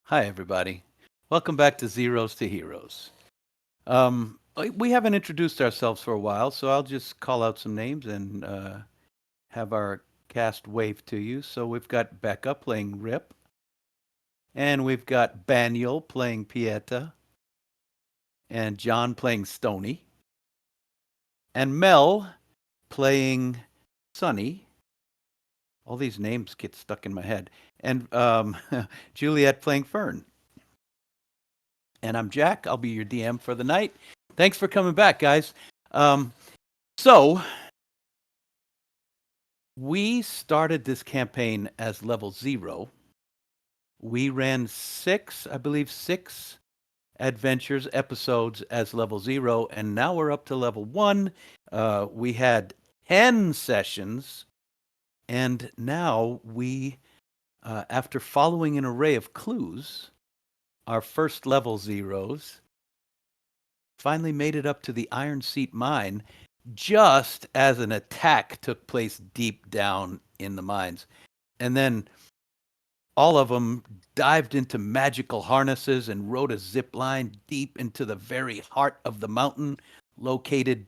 Hi, everybody. Welcome back to Zeros to Heroes. We haven't introduced ourselves for a while, so I'll just call out some names and have our cast wave to you. So we've got Becca playing Rip, and we've got Baniel playing Pieta, and John playing Stony, and Mel playing Sunny. All these names get stuck in my head. And Juliet playing Fern. And I'm Jack. I'll be your DM for the night. Thanks for coming back, guys. Um, so, we started this campaign as level 0. We ran six adventures, episodes as level 0, and now we're up to level 1. We had 10 sessions, and now after following an array of clues, our first level zeros finally made it up to the Iron Seat mine just as an attack took place deep down in the mines. And then all of them dived into magical harnesses and rode a zip line deep into the very heart of the mountain, located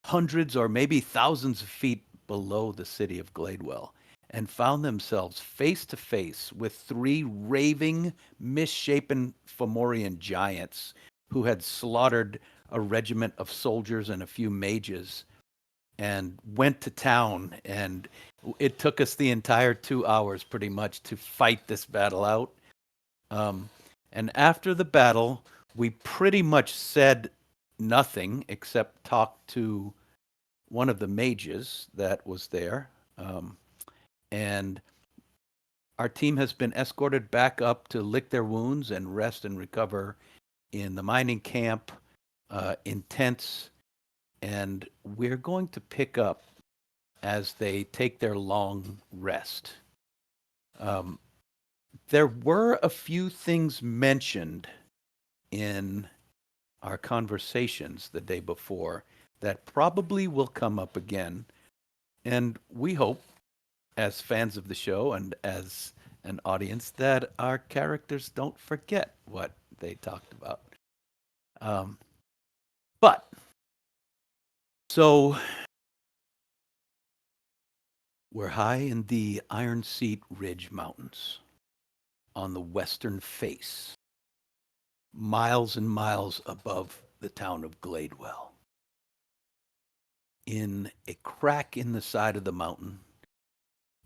hundreds or maybe thousands of feet below the city of Gladewell, and found themselves face to face with three raving, misshapen Fomorian giants who had slaughtered a regiment of soldiers and a few mages and went to town. And it took us the entire 2 hours pretty much to fight this battle out. Um, and after the battle, we pretty much said nothing except talk to one of the mages that was there. And our team has been escorted back up to lick their wounds and rest and recover in the mining camp, in tents. And we're going to pick up as they take their long rest. Um, there were a few things mentioned in our conversations the day before that probably will come up again. And we hope, as fans of the show and as an audience, that our characters don't forget what they talked about. Um, but, so we're high in the Iron Seat Ridge Mountains on the western face, miles and miles above the town of Gladewell. In a crack in the side of the mountain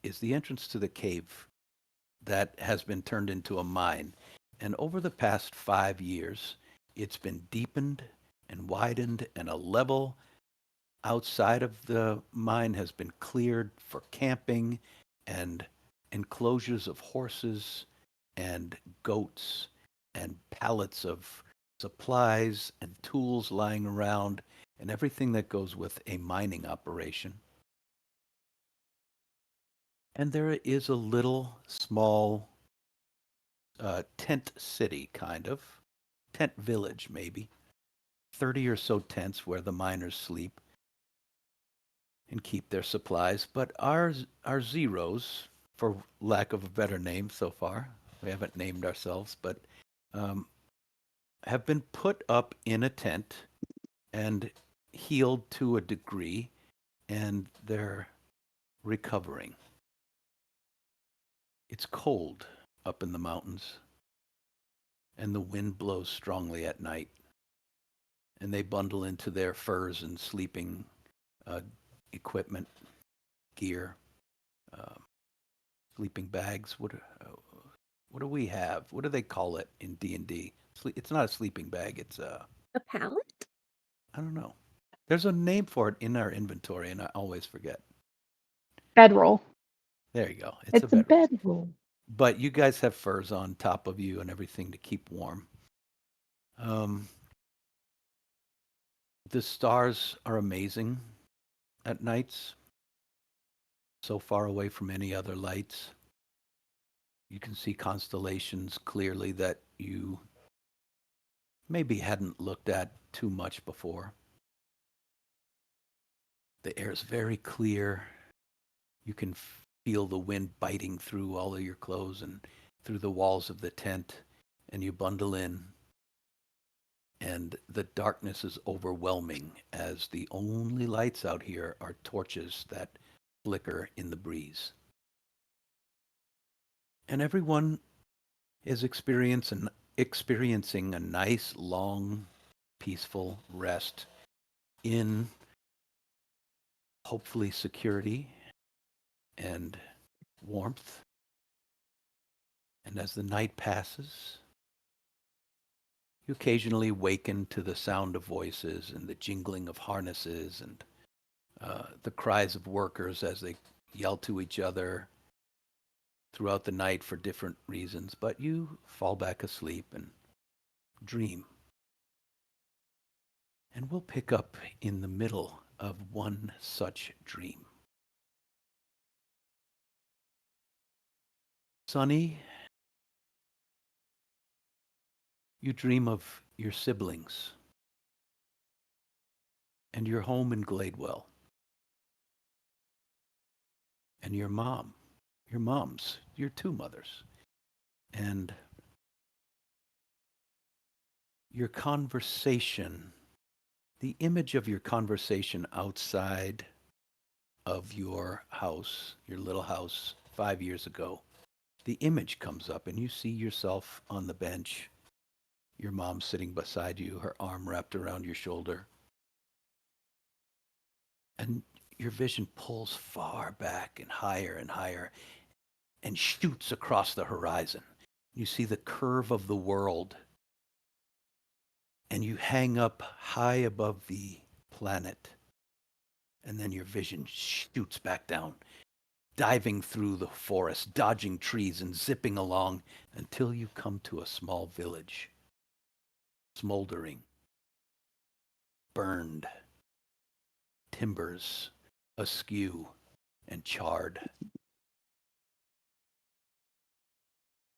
is the entrance to the cave that has been turned into a mine. And over the past 5 years, it's been deepened and widened, and a level outside of the mine has been cleared for camping and enclosures of horses and goats and pallets of supplies and tools lying around and everything that goes with a mining operation. And there is a little small tent city, kind of tent village, maybe 30 or so tents where the miners sleep and keep their supplies. But our zeros, for lack of a better name so far, we haven't named ourselves, but um, have been put up in a tent and healed to a degree, and they're recovering. It's cold up in the mountains, and the wind blows strongly at night, and they bundle into their furs and sleeping uh, equipment, gear, um, sleeping bags. What do we have? What do they call it in D&D? It's not a sleeping bag. It's A pallet? I don't know. There's a name for it in our inventory, and I always forget. Bedroll. There you go. It's a It's a bedroll. bedroll. But you guys have furs on top of you and everything to keep warm. Um, the stars are amazing at nights, so far away from any other lights. You can see constellations clearly that you maybe hadn't looked at too much before. The air is very clear. You can feel the wind biting through all of your clothes and through the walls of the tent, and you bundle in, and the darkness is overwhelming as the only lights out here are torches that flicker in the breeze. And everyone is experiencing a nice, long, peaceful rest in hopefully security and warmth. And as the night passes, you occasionally waken to the sound of voices and the jingling of harnesses and the cries of workers as they yell to each other throughout the night for different reasons. But you fall back asleep and dream. And we'll pick up in the middle of one such dream. Sonny, you dream of your siblings and your home in Gladewell and your moms, your two mothers, and your conversation, the image of your conversation outside of your house, your little house 5 years ago. The image comes up and you see yourself on the bench, your mom sitting beside you, her arm wrapped around your shoulder. And your vision pulls far back and higher and shoots across the horizon. You see the curve of the world and you hang up high above the planet. And then your vision shoots back down, diving through the forest, dodging trees and zipping along until you come to a small village, smoldering, burned, timbers askew and charred.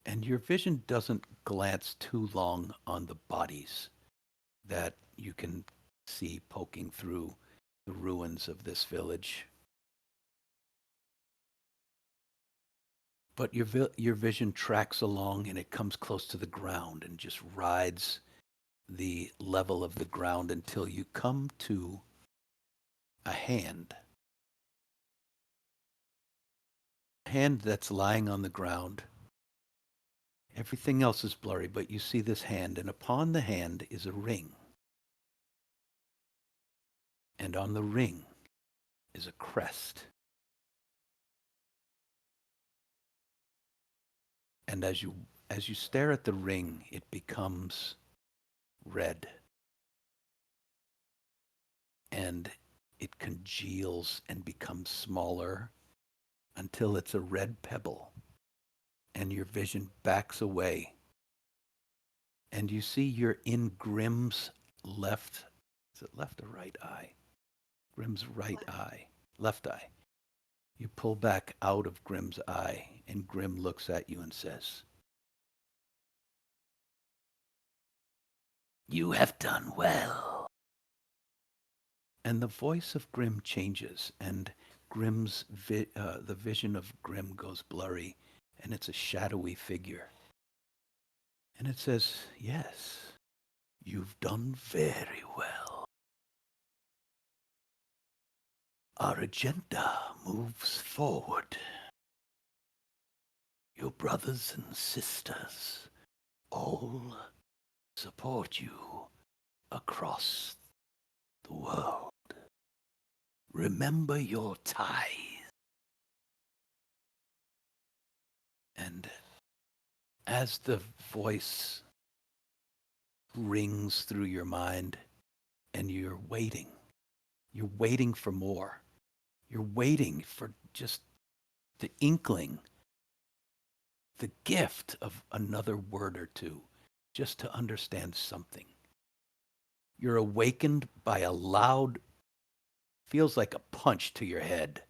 And your vision doesn't glance too long on the bodies that you can see poking through the ruins of this village. But your vision tracks along and it comes close to the ground and just rides the level of the ground until you come to a hand that's lying on the ground. Everything else is blurry, but you see this hand, and upon the hand is a ring. And on the ring is a crest. And as you stare at the ring, it becomes red. And it congeals and becomes smaller until it's a red pebble. And your vision backs away. And you see you're in Grimm's left, is it left or right eye? Grimm's right eye, left eye. You pull back out of Grimm's eye, and Grimm looks at you and says, "You have done well." And the voice of Grimm changes, and the vision of Grimm goes blurry, and it's a shadowy figure. And it says, "Yes, you've done very well. Our agenda moves forward. Your brothers and sisters all support you across the world. Remember your ties." And as the voice rings through your mind and you're waiting for more. You're waiting for just the inkling, the gift of another word or two, just to understand something. You're awakened by a loud, feels like a punch to your head.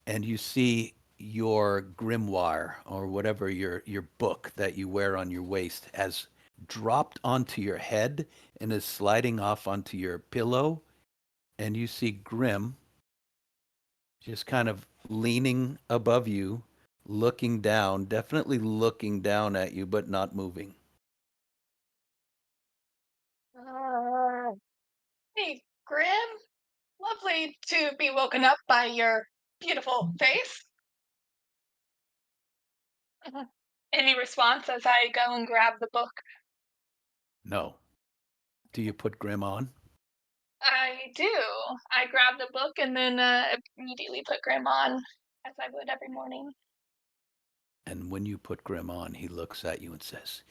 And you see your grimoire or whatever your book that you wear on your waist has dropped onto your head and is sliding off onto your pillow. And you see Grim just kind of leaning above you looking down, definitely looking down at you, but not moving. Uh, Hey, Grim. Lovely to be woken up by your beautiful face. Any response as I go and grab the book? No. Do you put Grim on? I do. I grab the book and then immediately put Grim on, as I would every morning. And when you put Grim on, he looks at you and says,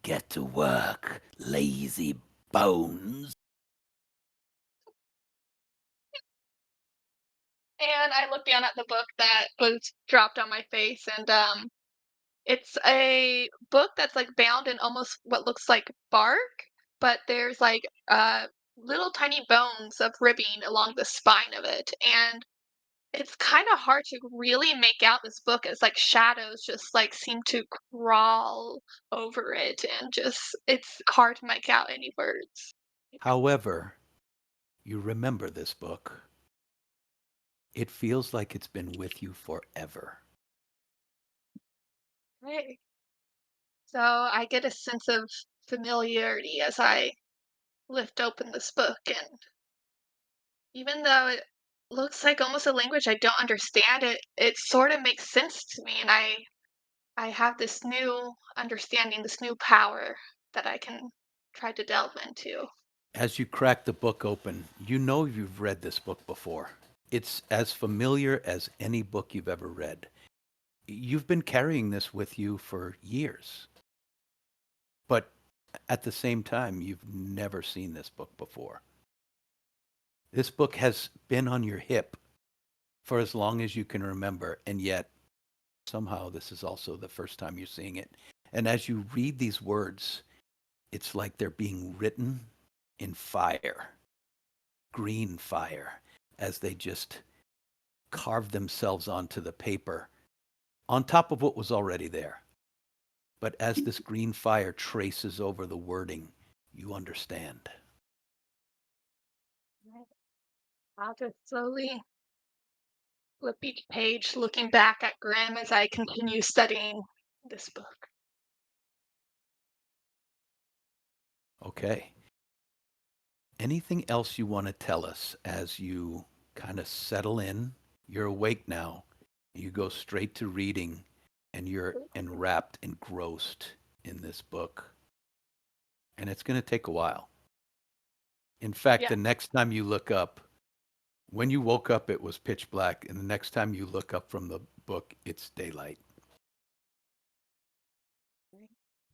"Get to work, lazy bones." And I look down at the book that was dropped on my face, and it's a book that's like bound in almost what looks like bark, but there's like little tiny bones of ribbing along the spine of it, and it's kind of hard to really make out this book as like shadows just like seem to crawl over it, and just it's hard to make out any words. However, you remember this book. It feels like it's been with you forever. Right. So I get a sense of familiarity as I lift open this book, and even though it looks like almost a language I don't understand, it sort of makes sense to me, and I have this new understanding, this new power that I can try to delve into. As you crack the book open, you know you've read this book before. It's as familiar as any book you've ever read. You've been carrying this with you for years. But at the same time, you've never seen this book before. This book has been on your hip for as long as you can remember, and yet somehow this is also the first time you're seeing it. And as you read these words, it's like they're being written in fire, green fire, as they just carve themselves onto the paper on top of what was already there. But as this green fire traces over the wording, you understand. I'll just slowly flip each page, looking back at Grimm as I continue studying this book. Okay. Anything else you want to tell us as you kind of settle in? You're awake now. You go straight to reading and you're enwrapped, engrossed in this book. And it's going to take a while. In fact, Yeah. the next time you look up, when you woke up, it was pitch black. And the next time you look up from the book, it's daylight.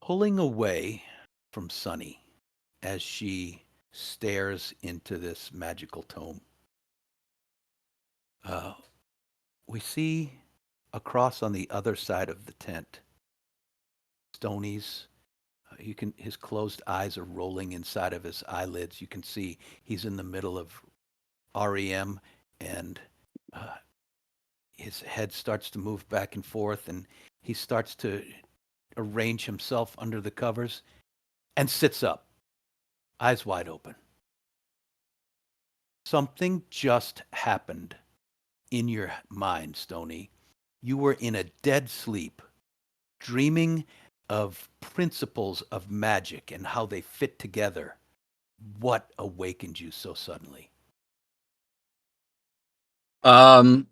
Pulling away from Sunny as she stares into this magical tome, uh, we see across on the other side of the tent, Stoney's. You can his closed eyes are rolling inside of his eyelids. You can see he's in the middle of REM, and uh, his head starts to move back and forth, and he starts to arrange himself under the covers and sits up, eyes wide open. Something just happened in your mind, Stony. You were in a dead sleep, dreaming of principles of magic and how they fit together. What awakened you so suddenly? Um,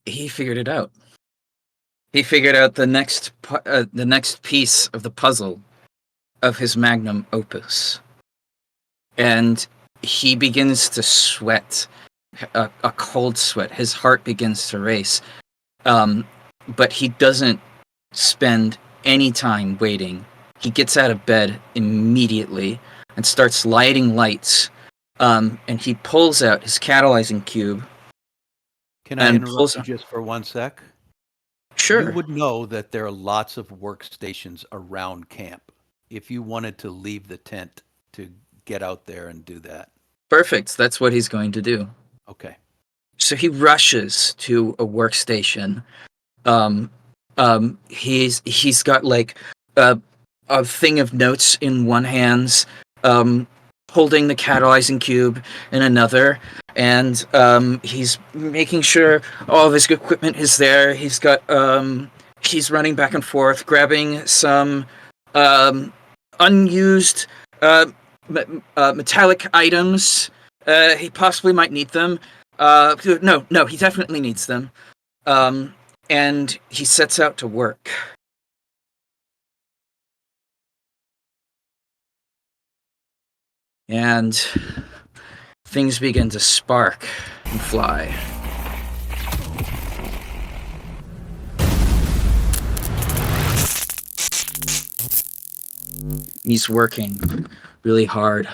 he figured it out. He figured out the next piece of the puzzle of his magnum opus, and he begins to sweat, a cold sweat. His heart begins to race, but he doesn't spend any time waiting. He gets out of bed immediately and starts lighting lights. And he pulls out his catalyzing cube Can I and pulls. interrupt you just for one sec? You Sure. would know that there are lots of workstations around camp if you wanted to leave the tent to get out there and do that. Perfect. That's what he's going to do. Okay. So he rushes to a workstation. Um, he's got like a thing of notes in one hand, um, holding the catalyzing cube in another, and he's making sure all of his equipment is there. He's got he's running back and forth, grabbing some unused metallic items. He possibly might need them. No, he definitely needs them. And he sets out to work. And things begin to spark and fly. He's working really hard.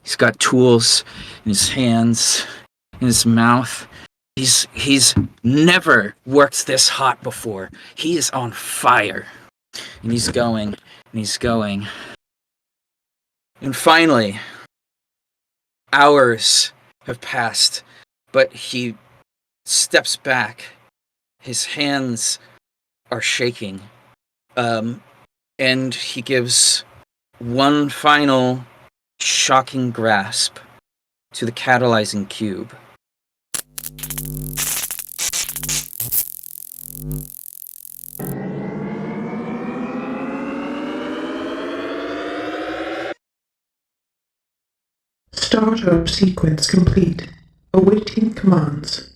He's got tools in his hands, in his mouth. He's never worked this hot before. He is on fire. And he's going, and he's going. And finally, hours have passed, but he steps back. His hands are shaking. And he gives one final shocking grasp to the catalyzing cube. Startup sequence complete. Awaiting commands.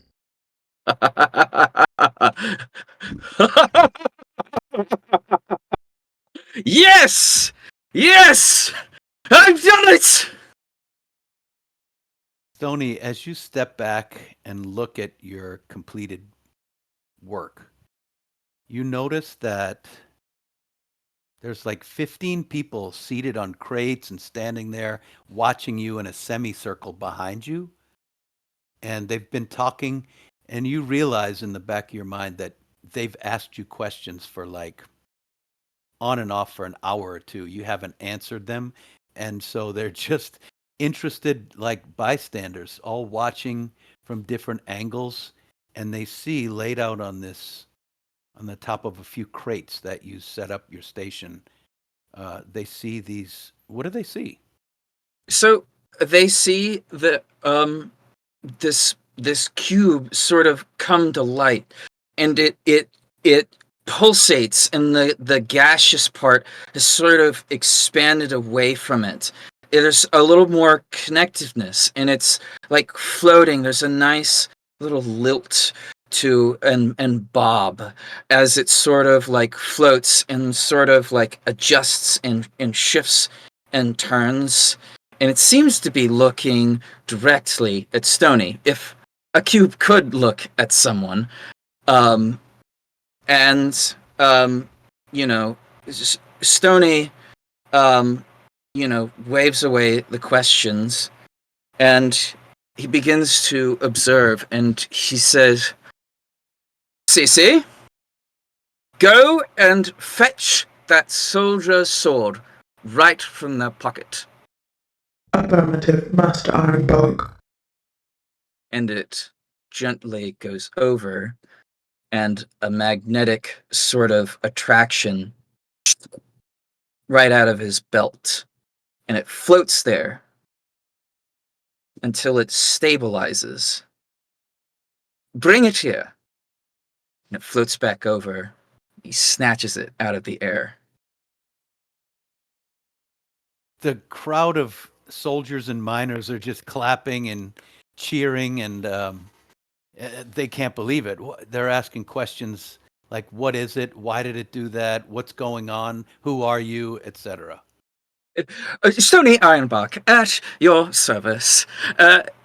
Yes! Yes! I've done it! Stony, as you step back and look at your completed work, you notice that there's like 15 people seated on crates and standing there watching you in a semicircle behind you. And they've been talking, and you realize in the back of your mind that they've asked you questions for like on and off for an hour or two. You haven't answered them. And so they're just interested, like bystanders, all watching from different angles. And they see laid out on this, on the top of a few crates that you set up your station, they see these. What do they see? So they see that this cube sort of come to light, and it pulsates, and the gaseous part has sort of expanded away from it. There's a little more connectiveness, and it's like floating. There's a nice little lilt to and bob as it sort of like floats and sort of like adjusts and shifts and turns. And it seems to be looking directly at Stony, if a cube could look at someone. You know, Stony, waves away the questions, and he begins to observe, and he says, Cece, go and fetch that soldier's sword right from their pocket. Affirmative, Master Ironbog. And it gently goes over, and a magnetic sort of attraction right out of his belt, and it floats there until it stabilizes. Bring it here. And it floats back over. He snatches it out of the air. The crowd of soldiers and miners are just clapping and cheering, and they can't believe it. They're asking questions like, what is it? Why did it do that? What's going on? Who are you? Etc. Stony Ironbach, at your service.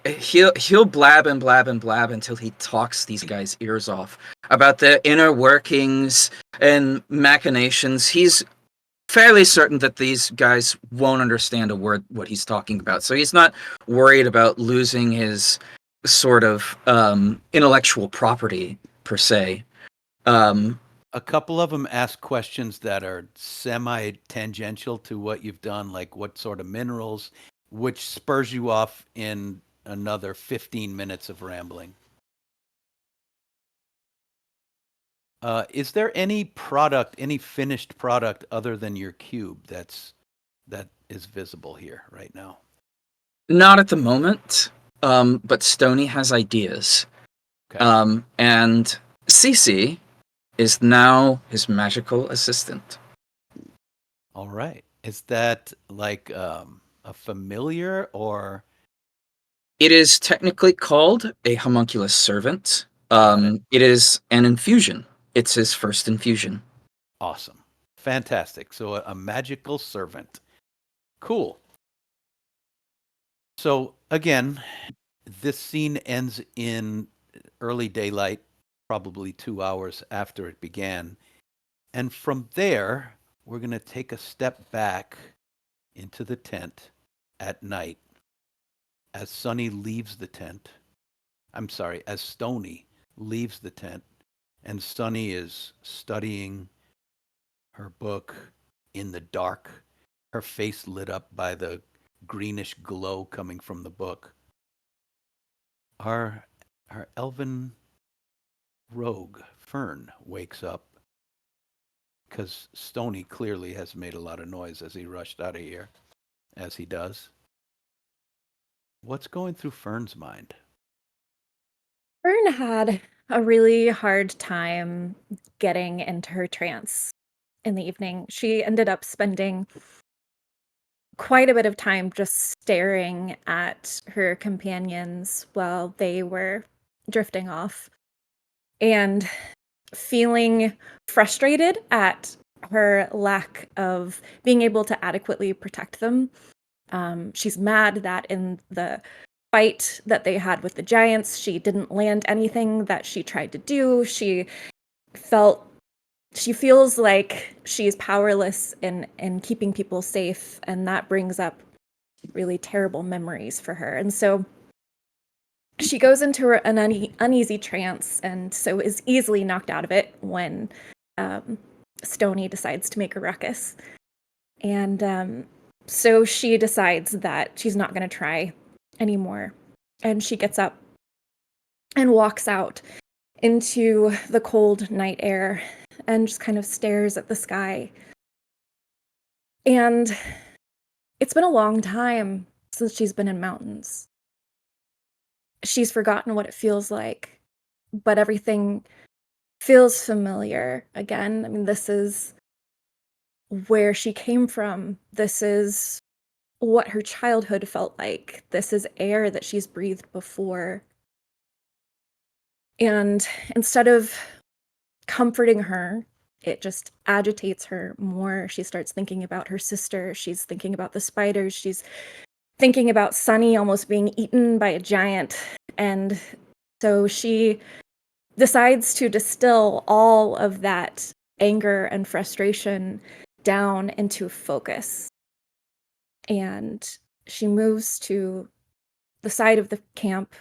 He'll blab and blab and blab until he talks these guys' ears off about their inner workings and machinations. He's fairly certain that these guys won't understand a word what he's talking about, so he's not worried about losing his sort of intellectual property per se. A couple of them ask questions that are semi-tangential to what you've done, like what sort of minerals, which spurs you off in another 15 minutes of rambling. Is there any product, any finished product other than your cube that is visible here right now? Not at the moment, but Stony has ideas. Okay. And Cece is now his magical assistant. All right. Is that like a familiar or It is technically called a homunculus servant. Got it. It is an infusion. It's his first infusion. Awesome? Fantastic. So a magical servant. Cool. So again, this scene ends in early daylight, probably 2 hours after it began. And from there, we're going to take a step back into the tent at night as Sonny leaves the tent. I'm sorry, as Stony leaves the tent and Sonny is studying her book in the dark, her face lit up by the greenish glow coming from the book. Our elven rogue, Fern, wakes up because Stony clearly has made a lot of noise as he rushed out of here, as he does. What's going through Fern's mind? Fern had a really hard time getting into her trance in the evening. She ended up spending quite a bit of time just staring at her companions while they were drifting off and feeling frustrated at her lack of being able to adequately protect them. She's mad that in the fight that they had with the giants, she didn't land anything that she tried to do. She feels like she's powerless in keeping people safe, and that brings up really terrible memories for her. And so she goes into an uneasy trance, and so is easily knocked out of it when Stony decides to make a ruckus. And so she decides that she's not going to try anymore. And she gets up and walks out into the cold night air and just kind of stares at the sky. And it's been a long time since she's been in mountains. She's forgotten what it feels like, but everything feels familiar again. I mean, this is where she came from. This is what her childhood felt like. This is air that she's breathed before. And instead of comforting her, it just agitates her more. She starts thinking about her sister. She's thinking about the spiders. She's thinking about Sunny almost being eaten by a giant. And so she decides to distill all of that anger and frustration down into focus. And she moves to the side of the camp.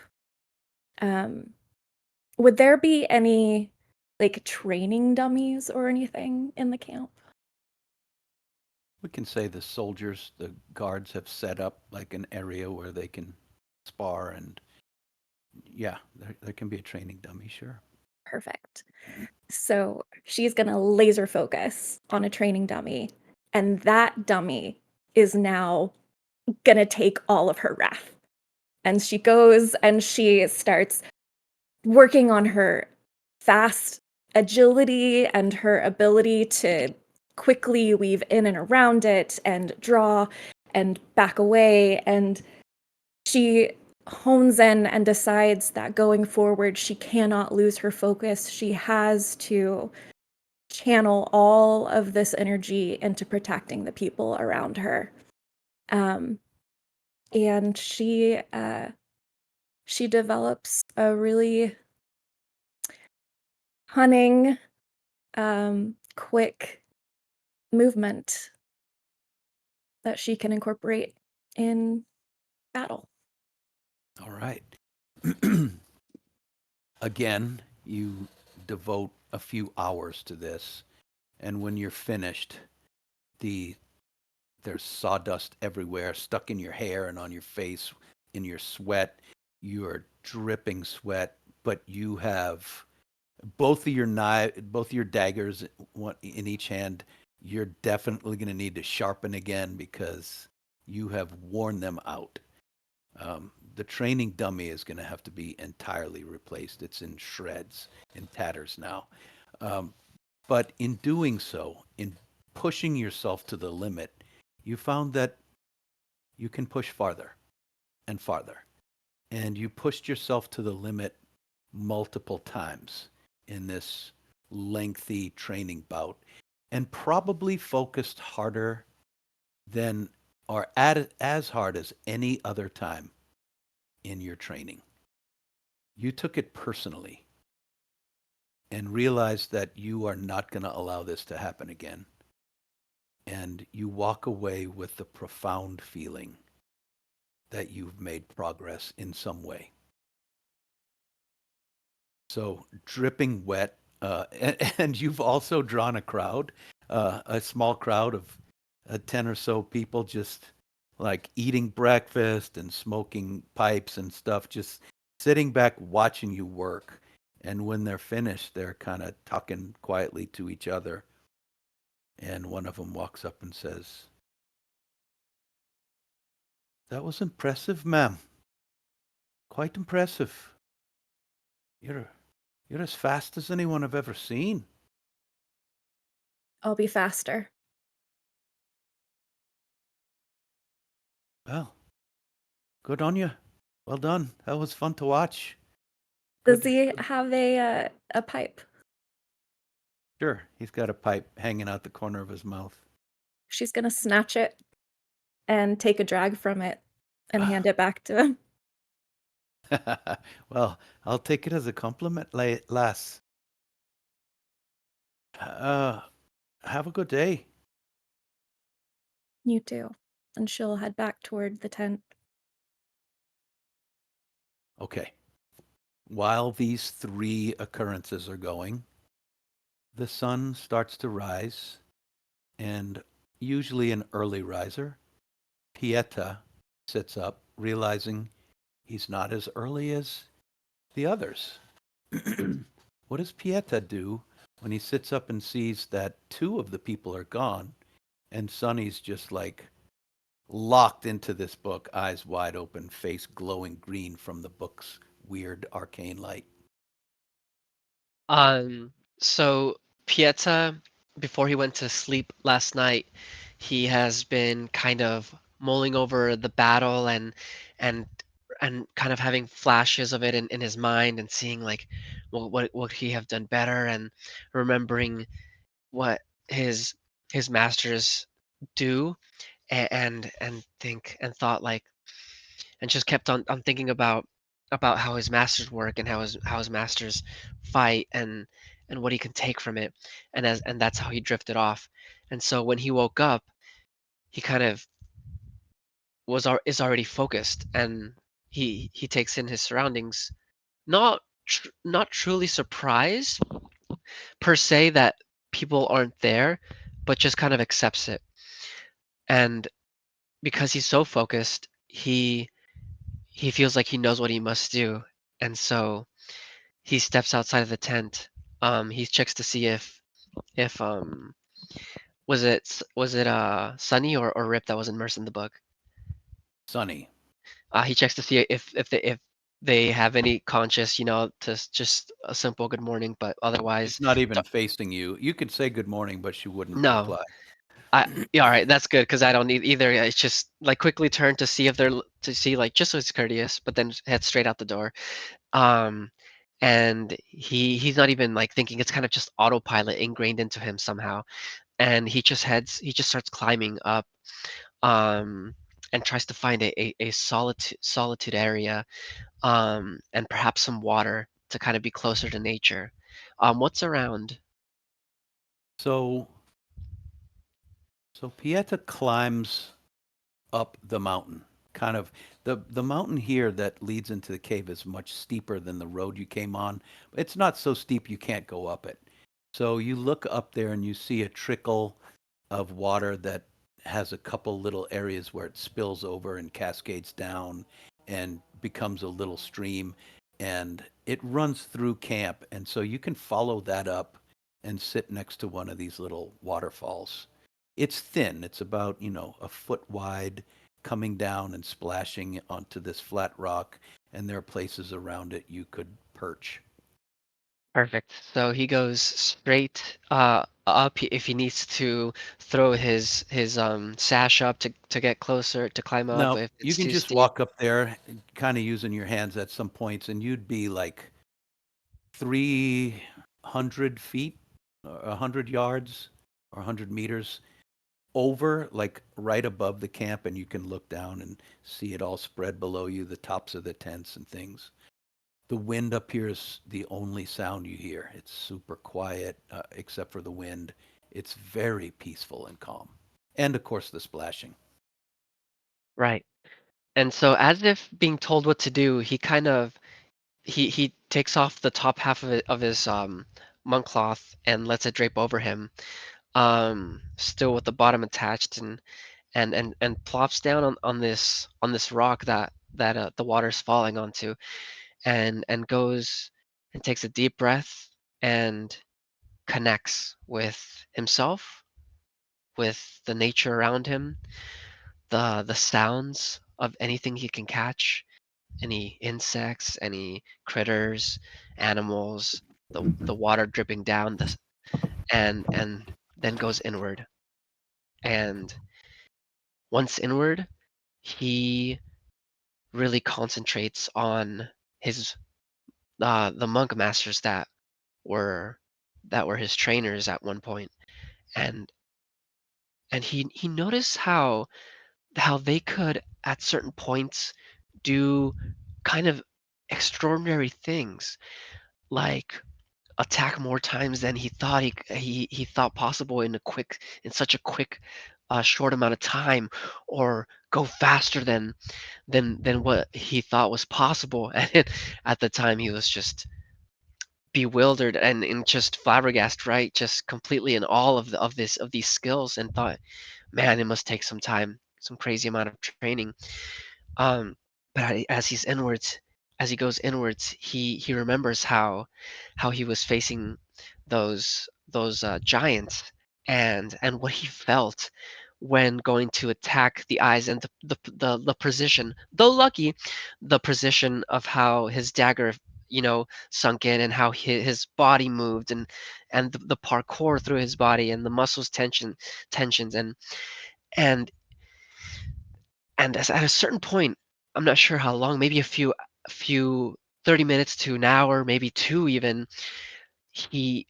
Would there be any like training dummies or anything in the camp? We can say the soldiers, the guards have set up like an area where they can spar and yeah, there can be a training dummy, sure. Perfect. So she's going to laser focus on a training dummy, and that dummy is now going to take all of her wrath. And she goes and she starts working on her fast agility and her ability to quickly weave in and around it and draw and back away. And she hones in and decides that going forward, she cannot lose her focus. She has to channel all of this energy into protecting the people around her. And she develops a really cunning, quick movement that she can incorporate in battle. All right. Again, you devote a few hours to this, and when you're finished, there's sawdust everywhere, stuck in your hair and on your face, in your sweat. You're dripping sweat, but you have both of your daggers in each hand. You're definitely going to need to sharpen again because you have worn them out. The training dummy is going to have to be entirely replaced. It's in shreds, in tatters now. But in doing so, in pushing yourself to the limit, you found that you can push farther and farther. And you pushed yourself to the limit multiple times in this lengthy training bout and probably focused harder than or at as hard as any other time in your training. You took it personally and realized that you are not going to allow this to happen again. And you walk away with the profound feeling that you've made progress in some way. So dripping wet, and you've also drawn a crowd, a small crowd of 10 or so people just like eating breakfast and smoking pipes and stuff, just sitting back watching you work. And when they're finished, they're kind of talking quietly to each other. And one of them walks up and says, "That was impressive, ma'am. Quite impressive. You're you're as fast as anyone I've ever seen." I'll be faster. Well, good on you. Well done. That was fun to watch. Does Good. he have a pipe? Sure. He's got a pipe hanging out the corner of his mouth. She's gonna snatch it and take a drag from it and hand it back to him. Well, I'll take it as a compliment, lass. Uh, have a good day. You too. And she'll head back toward the tent. Okay. While these three occurrences are going, the sun starts to rise, and usually an early riser, Pieta sits up, realizing he's not as early as the others. What does Pieta do when he sits up and sees that two of the people are gone and Sonny's just like locked into this book, eyes wide open, face glowing green from the book's weird arcane light? Um, so Pieta, before he went to sleep last night, he has been kind of mulling over the battle and and kind of having flashes of it in his mind and seeing like what would he have done better and remembering what his his masters do and think and thought like and just kept on thinking about how his masters work and how his masters fight and what he can take from it and that's how he drifted off and so when he woke up he kind of is already focused and he takes in his surroundings not truly surprised per se that people aren't there but just kind of accepts it and because he's so focused he feels like he knows what he must do and so he steps outside of the tent. He checks to see if was it Sunny or Rip that was immersed in the book. Sonny. He checks to see if they have any conscious, to just a simple good morning, but otherwise, She's not even don't- facing you. You could say good morning, but she wouldn't no. reply. Yeah, all right, that's good because I don't need either. Yeah, it's just like quickly turn to see if to see like just so it's courteous, but then head straight out the door. Um, and he's not even like thinking. It's kind of just autopilot ingrained into him somehow. And he just starts climbing up um and tries to find a solitude area and perhaps some water to kind of be closer to nature. What's around? So, so Pieta climbs up the mountain. Kind of the mountain here that leads into the cave is much steeper than the road you came on. It's not so steep you can't go up it. So you look up there and you see a trickle of water that has a couple little areas where it spills over and cascades down and becomes a little stream, and it runs through camp, and so you can follow that up and sit next to one of these little waterfalls. It's thin. It's about, a foot wide, coming down and splashing onto this flat rock, and there are places around it you could perch. Perfect. So he goes straight up if he needs to throw his sash up to get closer to climb up Now, if you it's can too just steep. walk up there, kind of using your hands at some points, and you'd be like 300 feet, 100 yards, or 100 meters over, like right above the camp, and you can look down and see it all spread below you, the tops of the tents and things. The wind up here is the only sound you hear. It's super quiet, except for the wind. It's very peaceful and calm. And of course, the splashing. Right. And so as if being told what to do, he kind of he takes off the top half of his monk cloth and lets it drape over him, still with the bottom attached, and plops down on this rock that the water's falling onto, and goes and takes a deep breath and connects with himself, with the nature around him, the sounds of anything he can catch, any insects, any critters, animals, the water dripping down, and then goes inward. And once inward, he really concentrates on his the monk masters were that were his trainers at one point, and he noticed how they could at certain points do kind of extraordinary things, like attack more times than he thought he thought possible in such a quick short amount of time, or go faster than what he thought was possible. And at the time he was just bewildered and just flabbergasted, right? Just completely in awe of these skills, and thought, man, it must take some time, some crazy amount of training. Um, but as he goes inwards, he remembers how he was facing those giants, and what he felt when going to attack the eyes, and the precision, though lucky, the precision of how his dagger, sunk in, and how his body moved, and the parkour through his body, and the muscles tensions, and at a certain point, I'm not sure how long, maybe a few 30 minutes to an hour, maybe two even, he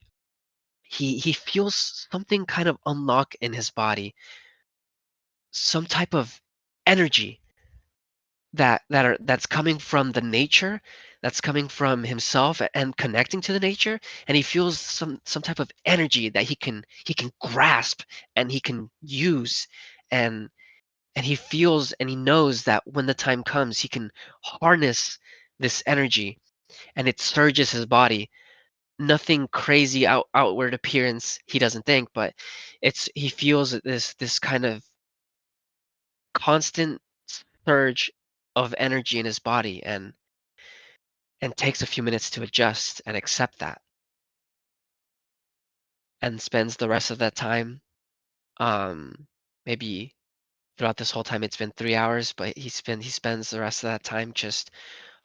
he feels something kind of unlock in his body, some type of energy that's coming from the nature, that's coming from himself, and connecting to the nature, and he feels some type of energy that he can grasp, and he can use, and and he feels and he knows that when the time comes, he can harness this energy, and it surges his body. Nothing crazy outward appearance, he doesn't think, but he feels this kind of constant surge of energy in his body, and takes a few minutes to adjust and accept that, and spends the rest of that time, maybe throughout this whole time it's been 3 hours, but he spends the rest of that time just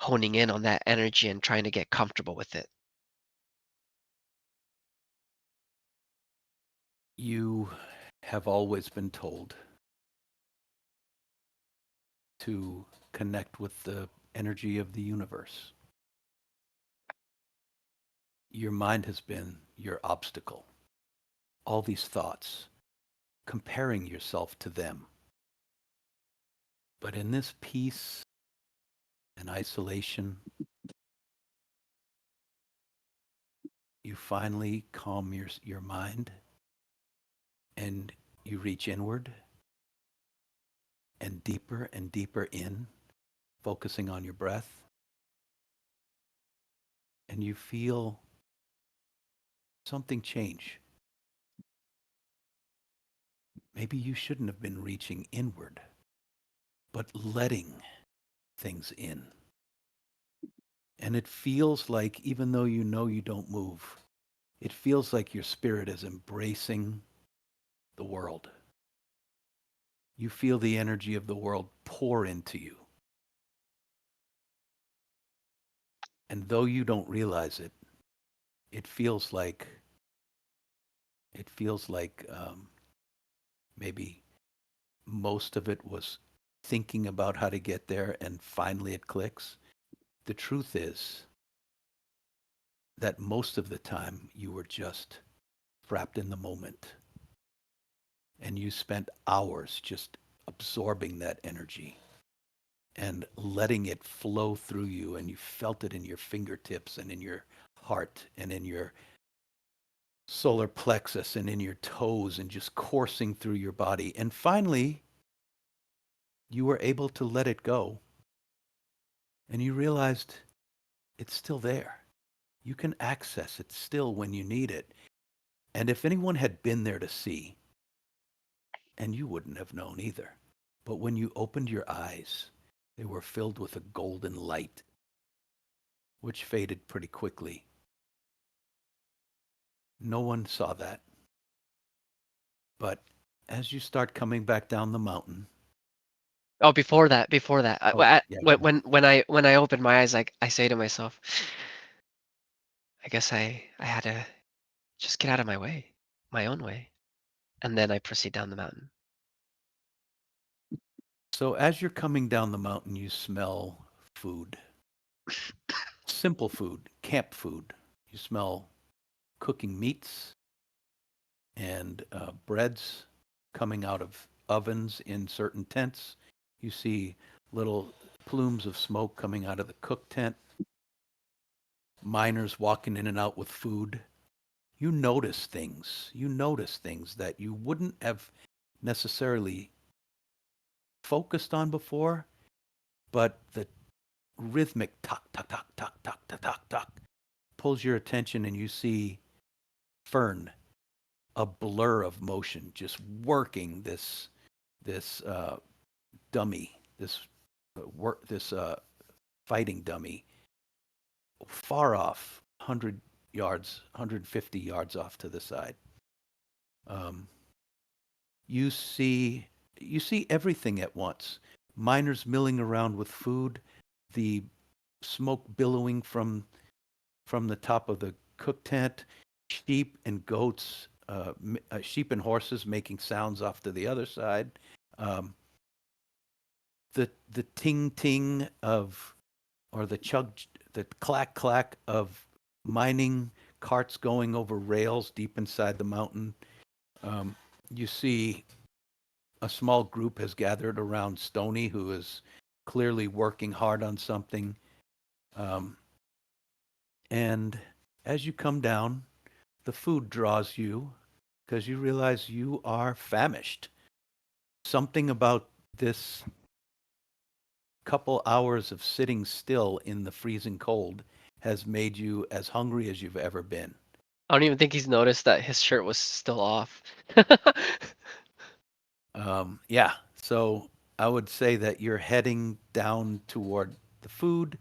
honing in on that energy and trying to get comfortable with it. You have always been told to connect with the energy of the universe. Your mind has been your obstacle. All these thoughts, comparing yourself to them. But in this peace and isolation, you finally calm your mind, and you reach inward and deeper in, focusing on your breath, and you feel something change. Maybe you shouldn't have been reaching inward, but letting things in. And it feels like, even though you know you don't move, it feels like your spirit is embracing the world. You feel the energy of the world pour into you. And though you don't realize it, it feels like it feels like maybe most of it was thinking about how to get there and finally it clicks. The truth is that most of the time you were just wrapped in the moment and you spent hours just absorbing that energy and letting it flow through you, and you felt it in your fingertips and in your heart and in your solar plexus and in your toes and just coursing through your body. And finally, you were able to let it go and you realized it's still there. You can access it still when you need it. And if anyone had been there to see, and you wouldn't have known either, but when you opened your eyes, they were filled with a golden light, which faded pretty quickly. No one saw that. But as you start coming back down the mountain, Oh, before that, oh, yeah, go ahead. when I open my eyes, I say to myself, I guess I had to just get out of my way, my own way, and then I proceed down the mountain. So as you're coming down the mountain, you smell food, simple food, camp food. You smell cooking meats and breads coming out of ovens in certain tents. You see little plumes of smoke coming out of the cook tent, miners walking in and out with food. You notice things. You notice things that you wouldn't have necessarily focused on before, but the rhythmic tuck, tuck, tuck, tuck, tuck, tuck, tuck, tuck pulls your attention, and you see Fern, a blur of motion, just working this dummy, this fighting dummy, far off, 100 yards, 150 yards off to the side. Um, you see you see everything at once. Miners milling around with food, the smoke billowing from the top of the cook tent, sheep and goats, sheep and horses making sounds off to the other side. Um, the ting ting of, or the chug, the clack clack of mining carts going over rails deep inside the mountain. Um, you see a small group has gathered around Stony, who is clearly working hard on something. Um, and as you come down, the food draws you because you realize you are famished. Something about this couple hours of sitting still in the freezing cold has made you as hungry as you've ever been. I don't even think he's noticed that his shirt was still off. Yeah, so I would say that you're heading down toward the food,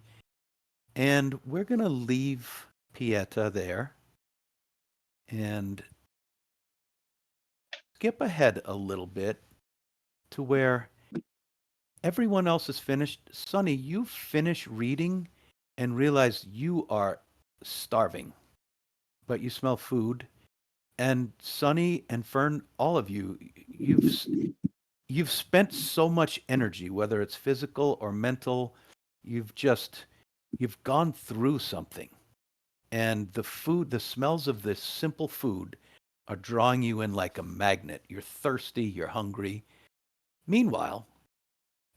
and we're going to leave Pieta there and skip ahead a little bit to where everyone else is finished. Sonny, you finish reading and realize you are starving, but you smell food. And Sonny and Fern, all of you, you've spent so much energy, whether it's physical or mental. You've just you've gone through something, and the food, the smells of this simple food, are drawing you in like a magnet. You're thirsty, you're hungry. Meanwhile,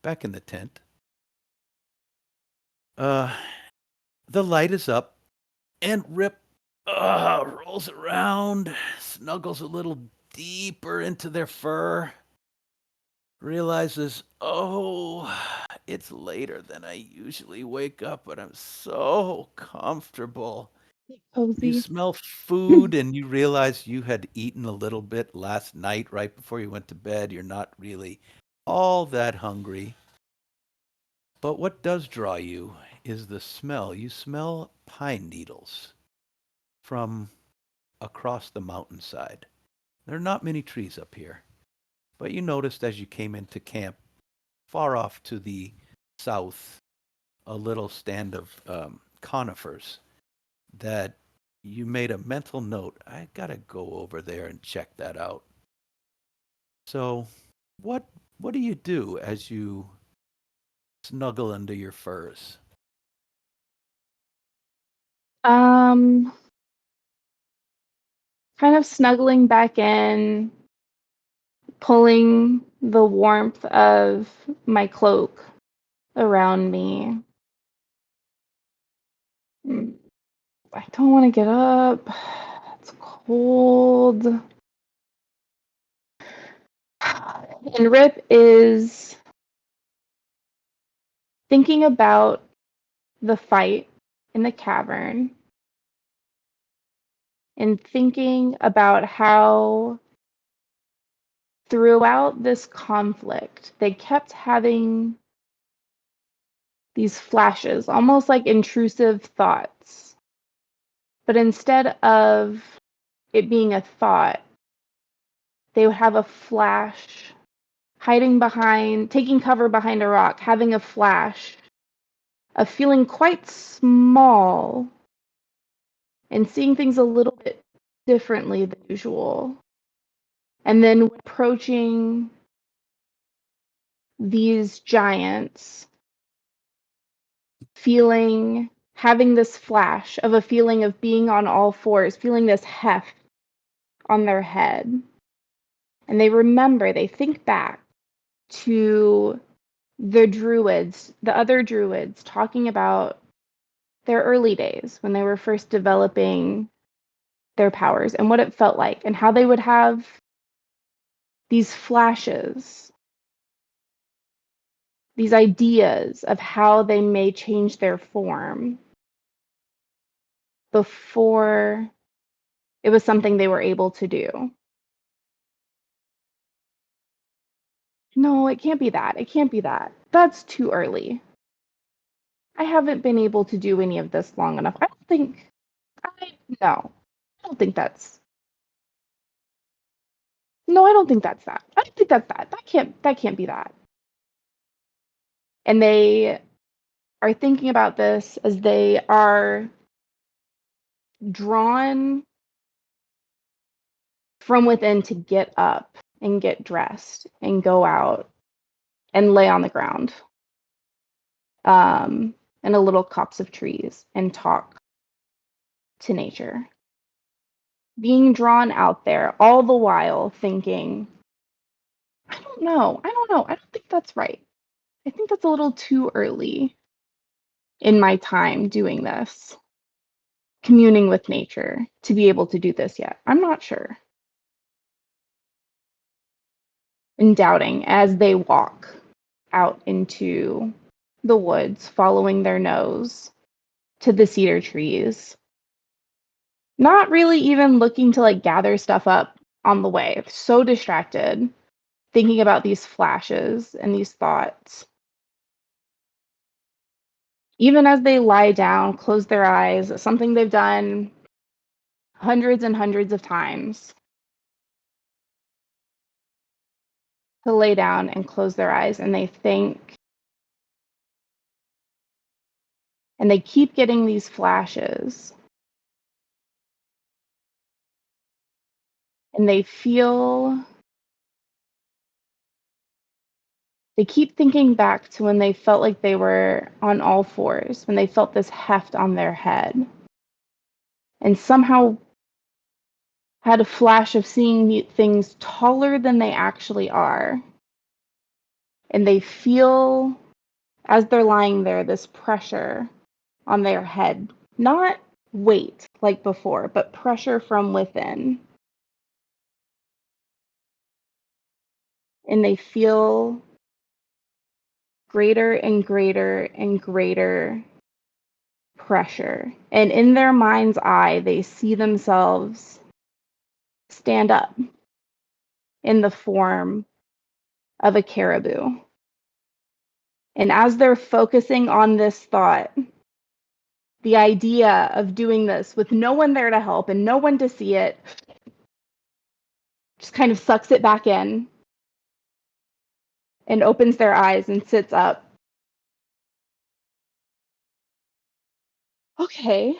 back in the tent, uh, the light is up, and Rip rolls around, snuggles a little deeper into their fur, realizes, oh, it's later than I usually wake up, but I'm so comfortable. You Cozy. smell food and you realize you had eaten a little bit last night right before you went to bed. You're not really all that hungry. But what does draw you is the smell. You smell pine needles from across the mountainside. There are not many trees up here, but you noticed as you came into camp, far off to the south, a little stand of conifers that you made a mental note. I gotta go over there and check that out. So, what what do you do as you snuggle under your furs? Um, kind of snuggling back in, pulling the warmth of my cloak around me. I don't want to get up. It's cold. And Rip is thinking about the fight in the cavern and thinking about how throughout this conflict, they kept having these flashes, almost like intrusive thoughts. But instead of it being a thought, they would have a flash, hiding behind, taking cover behind a rock, having a flash of feeling quite small and seeing things a little bit differently than usual. And then approaching these giants, having this flash of a feeling of being on all fours, feeling this heft on their head. And they think back to the other druids talking about their early days when they were first developing their powers and what it felt like and how they would have these flashes, these ideas of how they may change their form before it was something they were able to do. No, it can't be that. It can't be that. That's too early. I haven't been able to do any of this long enough. No. I don't think that's No, I don't think that's that. I don't think that's that. That can't be that. And they are thinking about this as they are drawn from within to get up and get dressed and go out and lay on the ground in a little copse of trees and talk to nature. Being drawn out there all the while thinking, I don't know. I don't think that's right. I think that's a little too early in my time doing this, communing with nature to be able to do this yet. I'm not sure. And doubting as they walk out into the woods, following their nose to the cedar trees. Not really even looking to like gather stuff up on the way. So distracted, thinking about these flashes and these thoughts. Even as they lie down, close their eyes, something they've done hundreds and hundreds of times, to lay down and close their eyes, and they think, and they keep getting these flashes, and they keep thinking back to when they felt like they were on all fours, when they felt this heft on their head, and somehow had a flash of seeing things taller than they actually are. And they feel, as they're lying there, this pressure on their head. Not weight like before, but pressure from within. And they feel greater and greater and greater pressure. And in their mind's eye, they see themselves stand up in the form of a caribou. And as they're focusing on this thought, the idea of doing this with no one there to help and no one to see it just kind of sucks it back in and opens their eyes and sits up. Okay.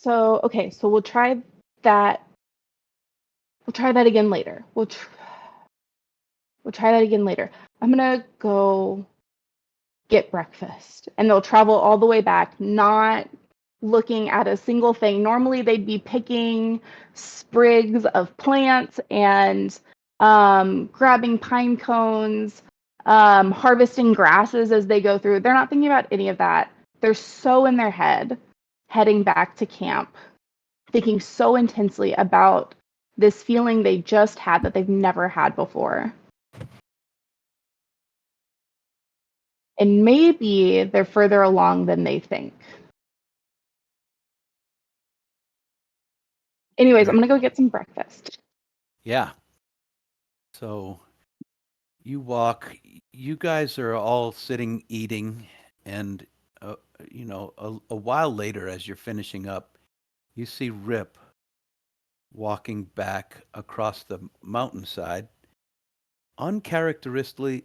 So, okay, so we'll try that. We'll try that again later. We'll try that again later. I'm gonna go get breakfast, and they'll travel all the way back, not looking at a single thing. Normally, they'd be picking sprigs of plants and grabbing pine cones, harvesting grasses as they go through. They're not thinking about any of that. They're so in their head, heading back to camp, thinking so intensely about this feeling they just had that they've never had before. And maybe they're further along than they think. Anyways, I'm gonna go get some breakfast. Yeah. So you walk, you guys are all sitting eating, and a while later, as you're finishing up, you see Rip walking back across the mountainside, uncharacteristically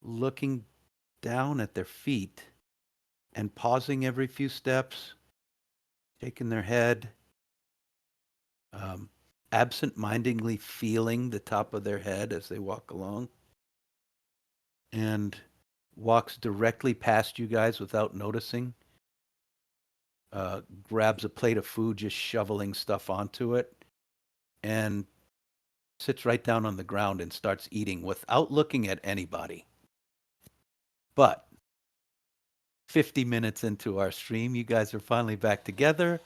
looking down at their feet and pausing every few steps, shaking their head, absent-mindedly feeling the top of their head as they walk along, and walks directly past you guys without noticing, grabs a plate of food, just shoveling stuff onto it, and sits right down on the ground and starts eating without looking at anybody. But 50 minutes into our stream, you guys are finally back together.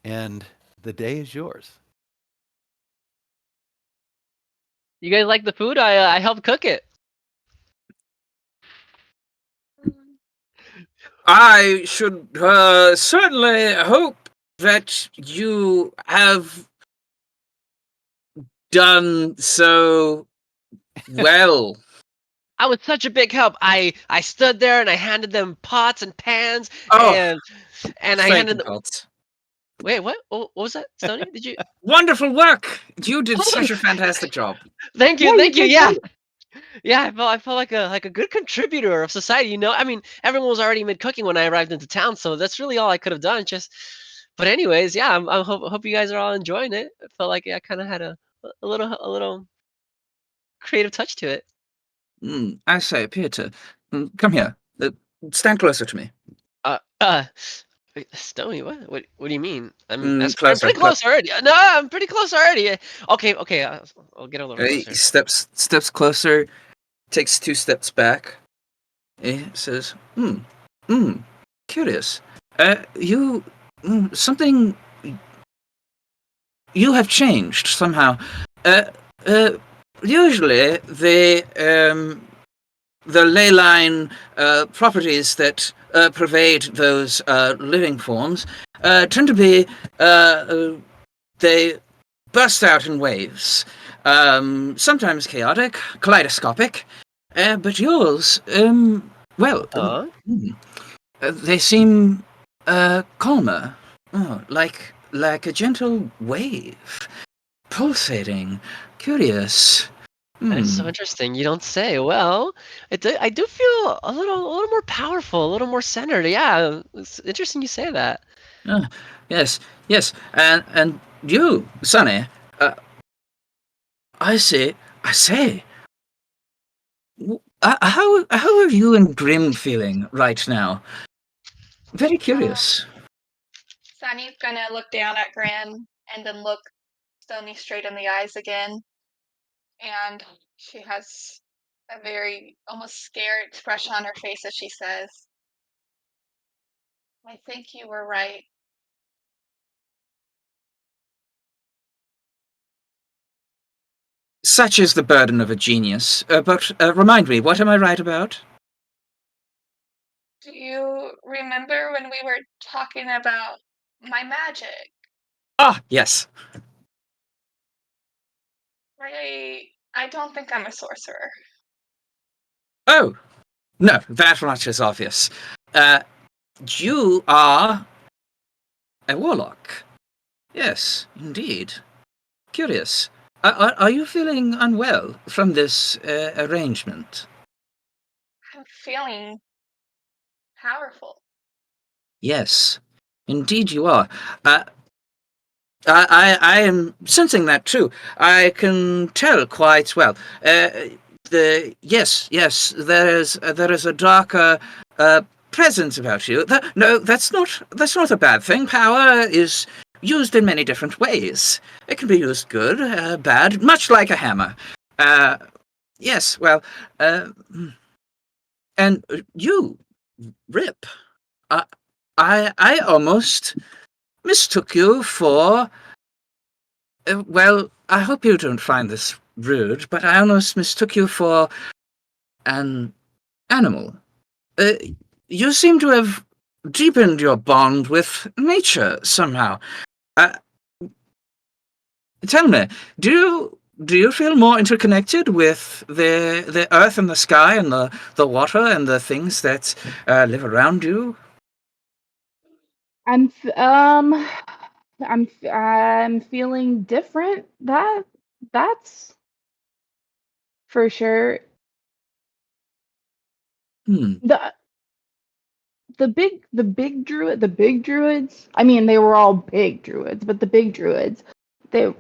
And the day is yours. You guys like the food? I helped cook it. I should certainly hope that you have done so well. I was such a big help. I stood there and I handed them pots and pans Oh, and I thank handed you, them. Pulse. Wait, what was that, Stony? Did you? Wonderful work! You did such a fantastic job. Thank you, Yeah, thank you. did Yeah, great. yeah. I felt like a good contributor of society. You know, I mean, everyone was already mid cooking when I arrived into town, so that's really all I could have done. But anyways, yeah. I hope you guys are all enjoying it. I felt like I kind of had a little creative touch to it. I say, Peter, come here. Stand closer to me. Uh, uh, Stony, what do you mean? I'm Closer. pretty close already. No, I'm pretty close already. Okay, I'll get a little He closer. steps closer, takes 2 steps back. He says, curious. You, something, you have changed somehow. Uh, uh, Usually the ley line properties that pervade those living forms tend to be they burst out in waves, sometimes chaotic, kaleidoscopic, but yours, well, Huh? they seem calmer, like a gentle wave, pulsating, curious. That's so interesting. You don't say. Well, I do feel a little more powerful, a little more centered. Yeah, it's interesting you say that. Ah, yes, yes, and you, Sonny, I say, how are you and Grim feeling right now? Very curious. Sunny's gonna look down at Grin and then look Stony straight in the eyes again. And she has a very almost scared expression on her face as she says, I think you were right. Such is the burden of a genius. But remind me, what am I right about? Do you remember when we were talking about my magic? Ah, yes. I don't think I'm a sorcerer. Oh, no, that much is obvious. You are a warlock. Yes, indeed. Curious. Are you feeling unwell from this arrangement? I'm feeling powerful. Yes, indeed you are. I am sensing that too. I can tell quite well. Yes, there is a darker presence about you. No, that's not a bad thing. Power is used in many different ways. It can be used good, bad, much like a hammer. Yes, well, and you, Rip. I I almost mistook you for. Well, I hope you don't find this rude, but I almost mistook you for an animal. Uh, you seem to have deepened your bond with nature somehow. Uh, Tell me, do you feel more interconnected with the earth and the sky and the water and the things that live around you? I'm f- um I'm feeling different. That's for sure. Hmm. The the big druids. I mean, they were all big druids, but the big druids, they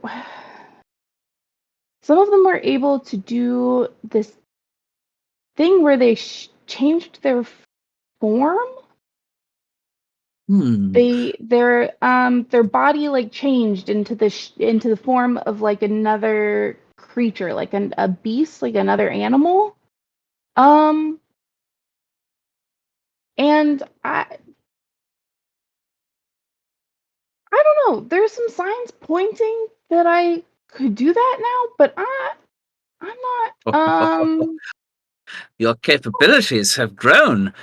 some of them were able to do this thing where they changed their form. Hmm. Their body like changed into into the form of like another creature, like a beast, like another animal. Um, and I don't know. There's some signs pointing that I could do that now, but I'm not. Your capabilities have grown.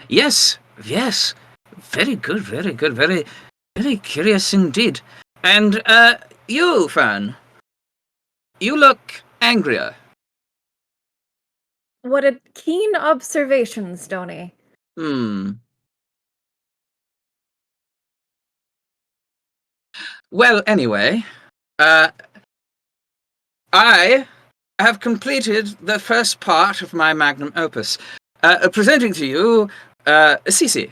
Yes, yes. Very good, very curious indeed. And, you, Fern, you look angrier. What a keen observation, Stony. Hmm. Well, anyway, uh, I have completed the first part of my magnum opus, presenting to you, Cece.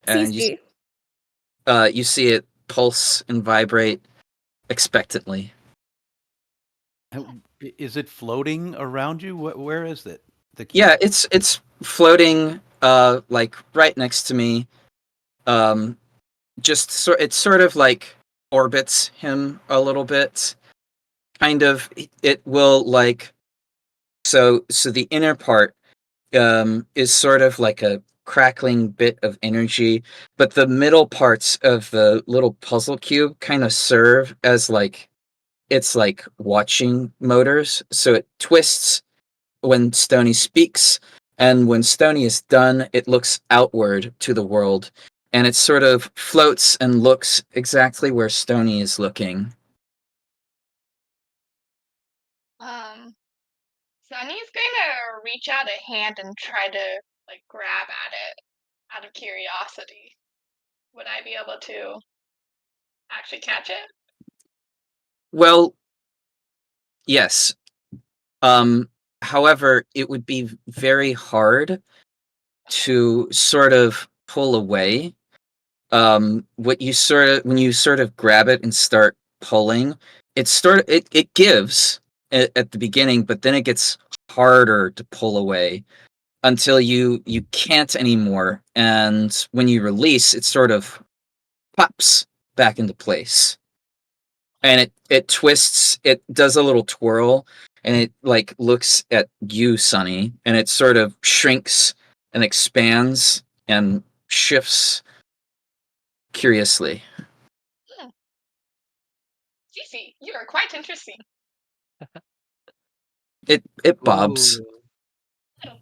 And Cece. you see it pulse and vibrate expectantly. Is it floating around you? Where is it? The key? Yeah, it's floating like right next to me. Um it sort of like orbits him a little bit. Kind of it will like so the inner part is sort of like a crackling bit of energy, but the middle parts of the little puzzle cube kind of serve as like it's like watching motors. So it twists when Stony speaks, and when Stony is done, it looks outward to the world, and it sort of floats and looks exactly where Stony is looking. Sunny's gonna reach out a hand and try to like grab at it out of curiosity. Would I be able to actually catch it? Well, yes. Um, However, it would be very hard to sort of pull away. What you sort of when you sort of grab it and start pulling, it gives at the beginning, but then it gets harder to pull away until you can't anymore, and when you release, it sort of pops back into place, and it twists, it does a little twirl, and it like looks at you, Sunny, and it sort of shrinks and expands and shifts curiously. Hmm. Cece, you are quite interesting. It bobs. Ooh. Oh,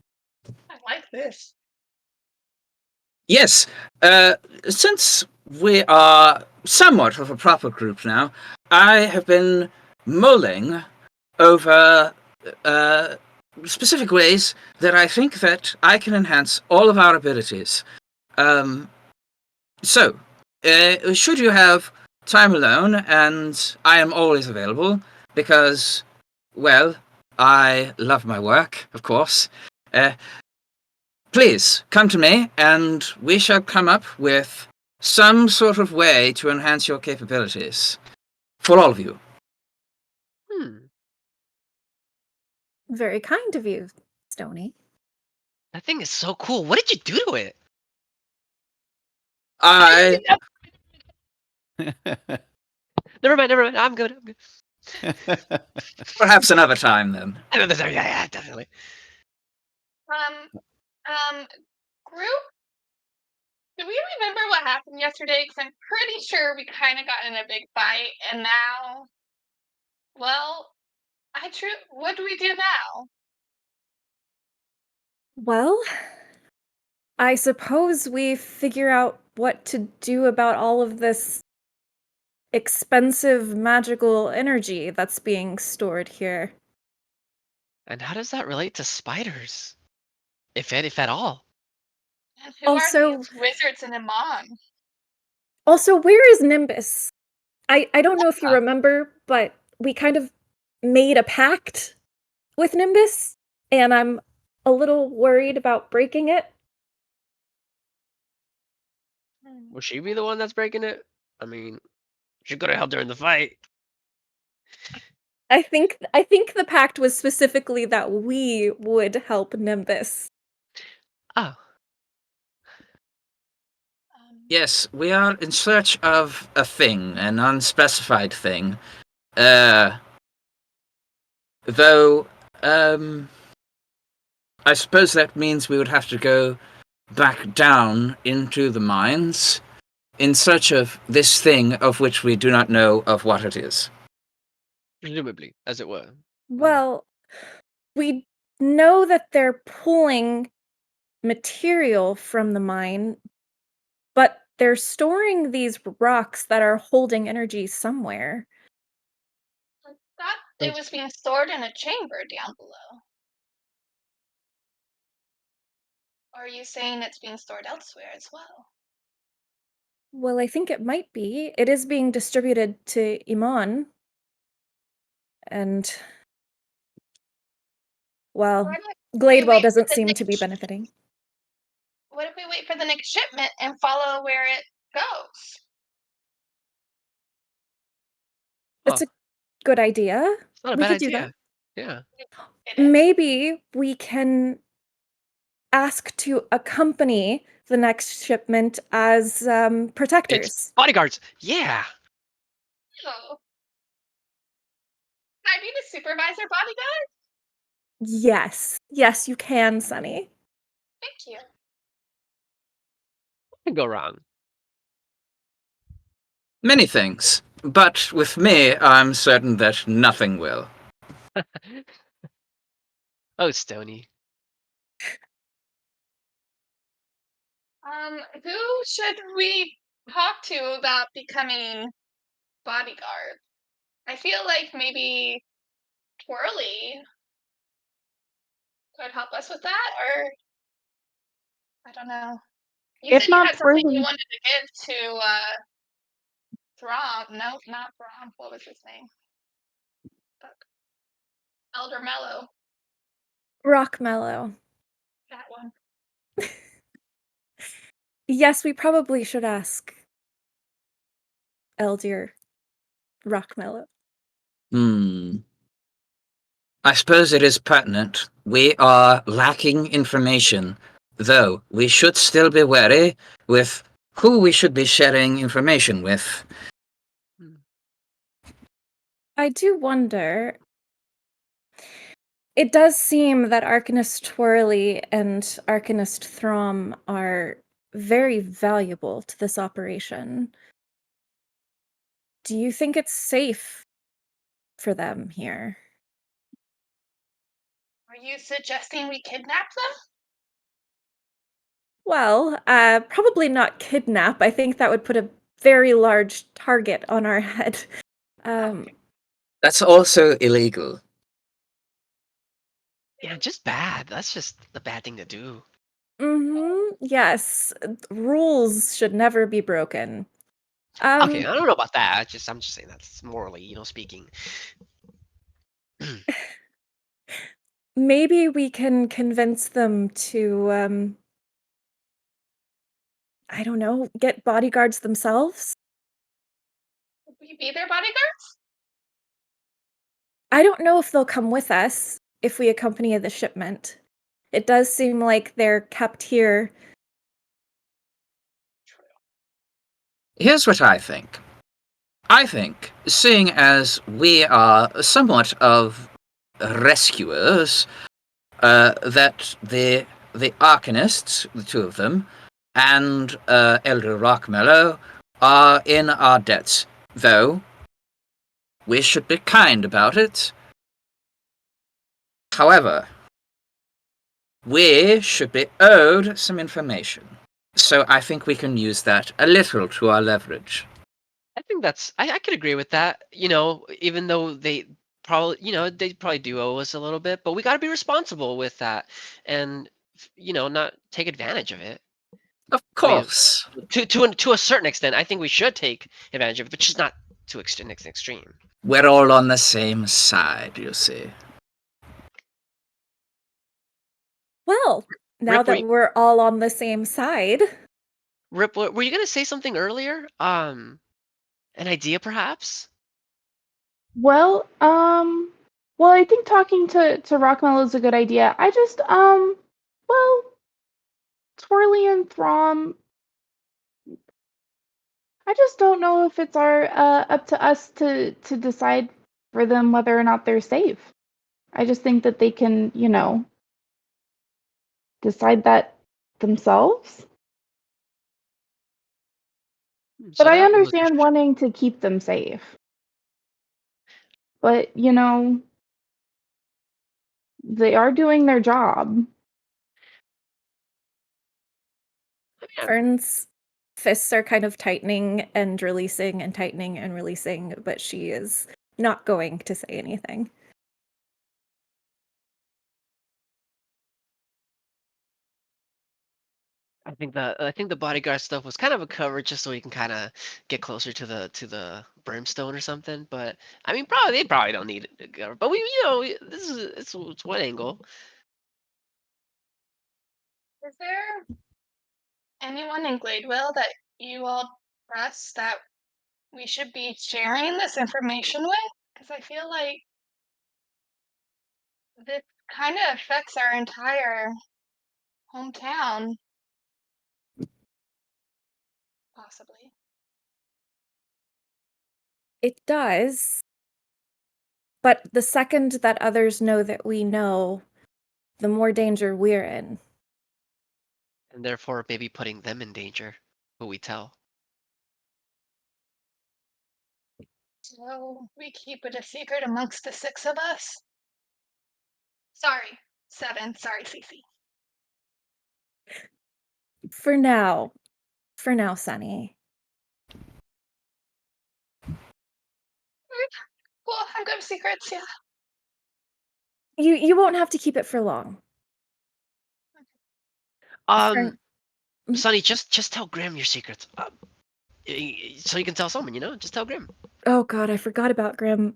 I like this. Yes, since we are somewhat of a proper group now, I have been mulling over uh, specific ways that I think that I can enhance all of our abilities. Um, so, should you have time alone, and I am always available because, well, I love my work, of course. Uh, Please come to me, and we shall come up with some sort of way to enhance your capabilities for all of you. Very kind of you, Stony. That thing is so cool. What did you do to it? I Never mind. I'm good. perhaps another time then. Yeah, definitely. Group, do we remember what happened yesterday? Because I'm pretty sure we kind of got in a big fight, and now, well, what do we do now? Well, I suppose we figure out what to do about all of this expensive magical energy that's being stored here. And how does that relate to spiders? If at all. And who Also- are these wizards in Amon? Also, where is Nimbus? I don't know if you remember, but we kind of made a pact with Nimbus, and I'm a little worried about breaking it. Will she be the one that's breaking it? I mean, she could have helped her in the fight. I think the pact was specifically that we would help Nimbus. Oh. Yes, we are in search of a thing, an unspecified thing. Though, I suppose that means we would have to go back down into the mines in search of this thing of which we do not know of what it is. Presumably, as it were. Well, we know that they're pulling material from the mine, but they're storing these rocks that are holding energy somewhere. I thought it was being stored in a chamber down below. Or are you saying it's being stored elsewhere as well? Well, I think it might be. It is being distributed to Iman. And, well, Why don't we Gladewell wait for doesn't the seem to be next- benefiting. What if we wait for the next shipment and follow where it goes? It's a good idea. It's not a We bad could do idea. that. Yeah. It is. Maybe we can ask to accompany the next shipment as protectors. It's bodyguards. Yeah. Oh. Can I be the supervisor bodyguard? Yes. Yes, you can, Sunny. Thank you. What can go wrong? Many things, but with me, I'm certain that nothing will. Oh, Stony. Who should we talk to about becoming bodyguard? I feel like maybe Twirly could help us with that, or I don't know. You If said you not had something you Twirly. wanted to give to Throm. No, not Throm. What was his name? Fuck. Elder Mellow. Rockmellow. That one. Yes, we probably should ask Elder Rockmellow. I suppose it is pertinent. We are lacking information, though we should still be wary with who we should be sharing information with. I do wonder. It does seem that Arcanist Twirly and Arcanist Throm are very valuable to this operation. Do you think it's safe for them here? Are you suggesting we kidnap them? Well, probably not kidnap. I think that would put a very large target on our head. That's also illegal. Yeah, just bad. That's just the bad thing to do. Yes, rules should never be broken. Okay, I don't know about that. I'm just saying that's morally, speaking. Maybe we can convince them to I don't know, get bodyguards themselves? Would we be their bodyguards? I don't know if they'll come with us if we accompany the shipment. It does seem like they're kept here. Here's what I think. I think, seeing as we are somewhat of rescuers, that the Arcanists, the two of them, and Elder Rockmellow are in our debts, though we should be kind about it. However, we should be owed some information, so I think we can use that a little to our leverage. I think I could agree with that. Even though they probably do owe us a little bit, but we got to be responsible with that, and not take advantage of it. Of I mean, course. to a certain extent, I think we should take advantage of it, but just not to an extreme. We're all on the same side, you see. Well, now Rip, that we're all on the same side. Rip, were you gonna say something earlier? An idea, perhaps? Well, I think talking to Rockmellow is a good idea. I just, well, Twirly and Throm, I just don't know if it's up to us to decide for them whether or not they're safe. I just think that they can, decide that themselves. So But I that was understand wanting to keep them safe. But, they are doing their job. Fern's fists are kind of tightening and releasing and tightening and releasing, but she is not going to say anything. I think the bodyguard stuff was kind of a cover just so we can kind of get closer to the brimstone or something. But I mean, they probably don't need it. But this is it's one angle. Is there anyone in Gladewell that you all trust that we should be sharing this information with? Because I feel like this kind of affects our entire hometown, possibly. It does. But the second that others know that we know, the more danger we're in. And therefore maybe putting them in danger, who we tell. So we keep it a secret amongst the 6 of us? Sorry, 7. Sorry, Cece. For now. For now, Sunny. Cool, I'm good with secrets, yeah. You won't have to keep it for long. Fern, Sonny, just tell Grim your secrets. So you can tell someone, just tell Grim. oh god, I forgot about Grim.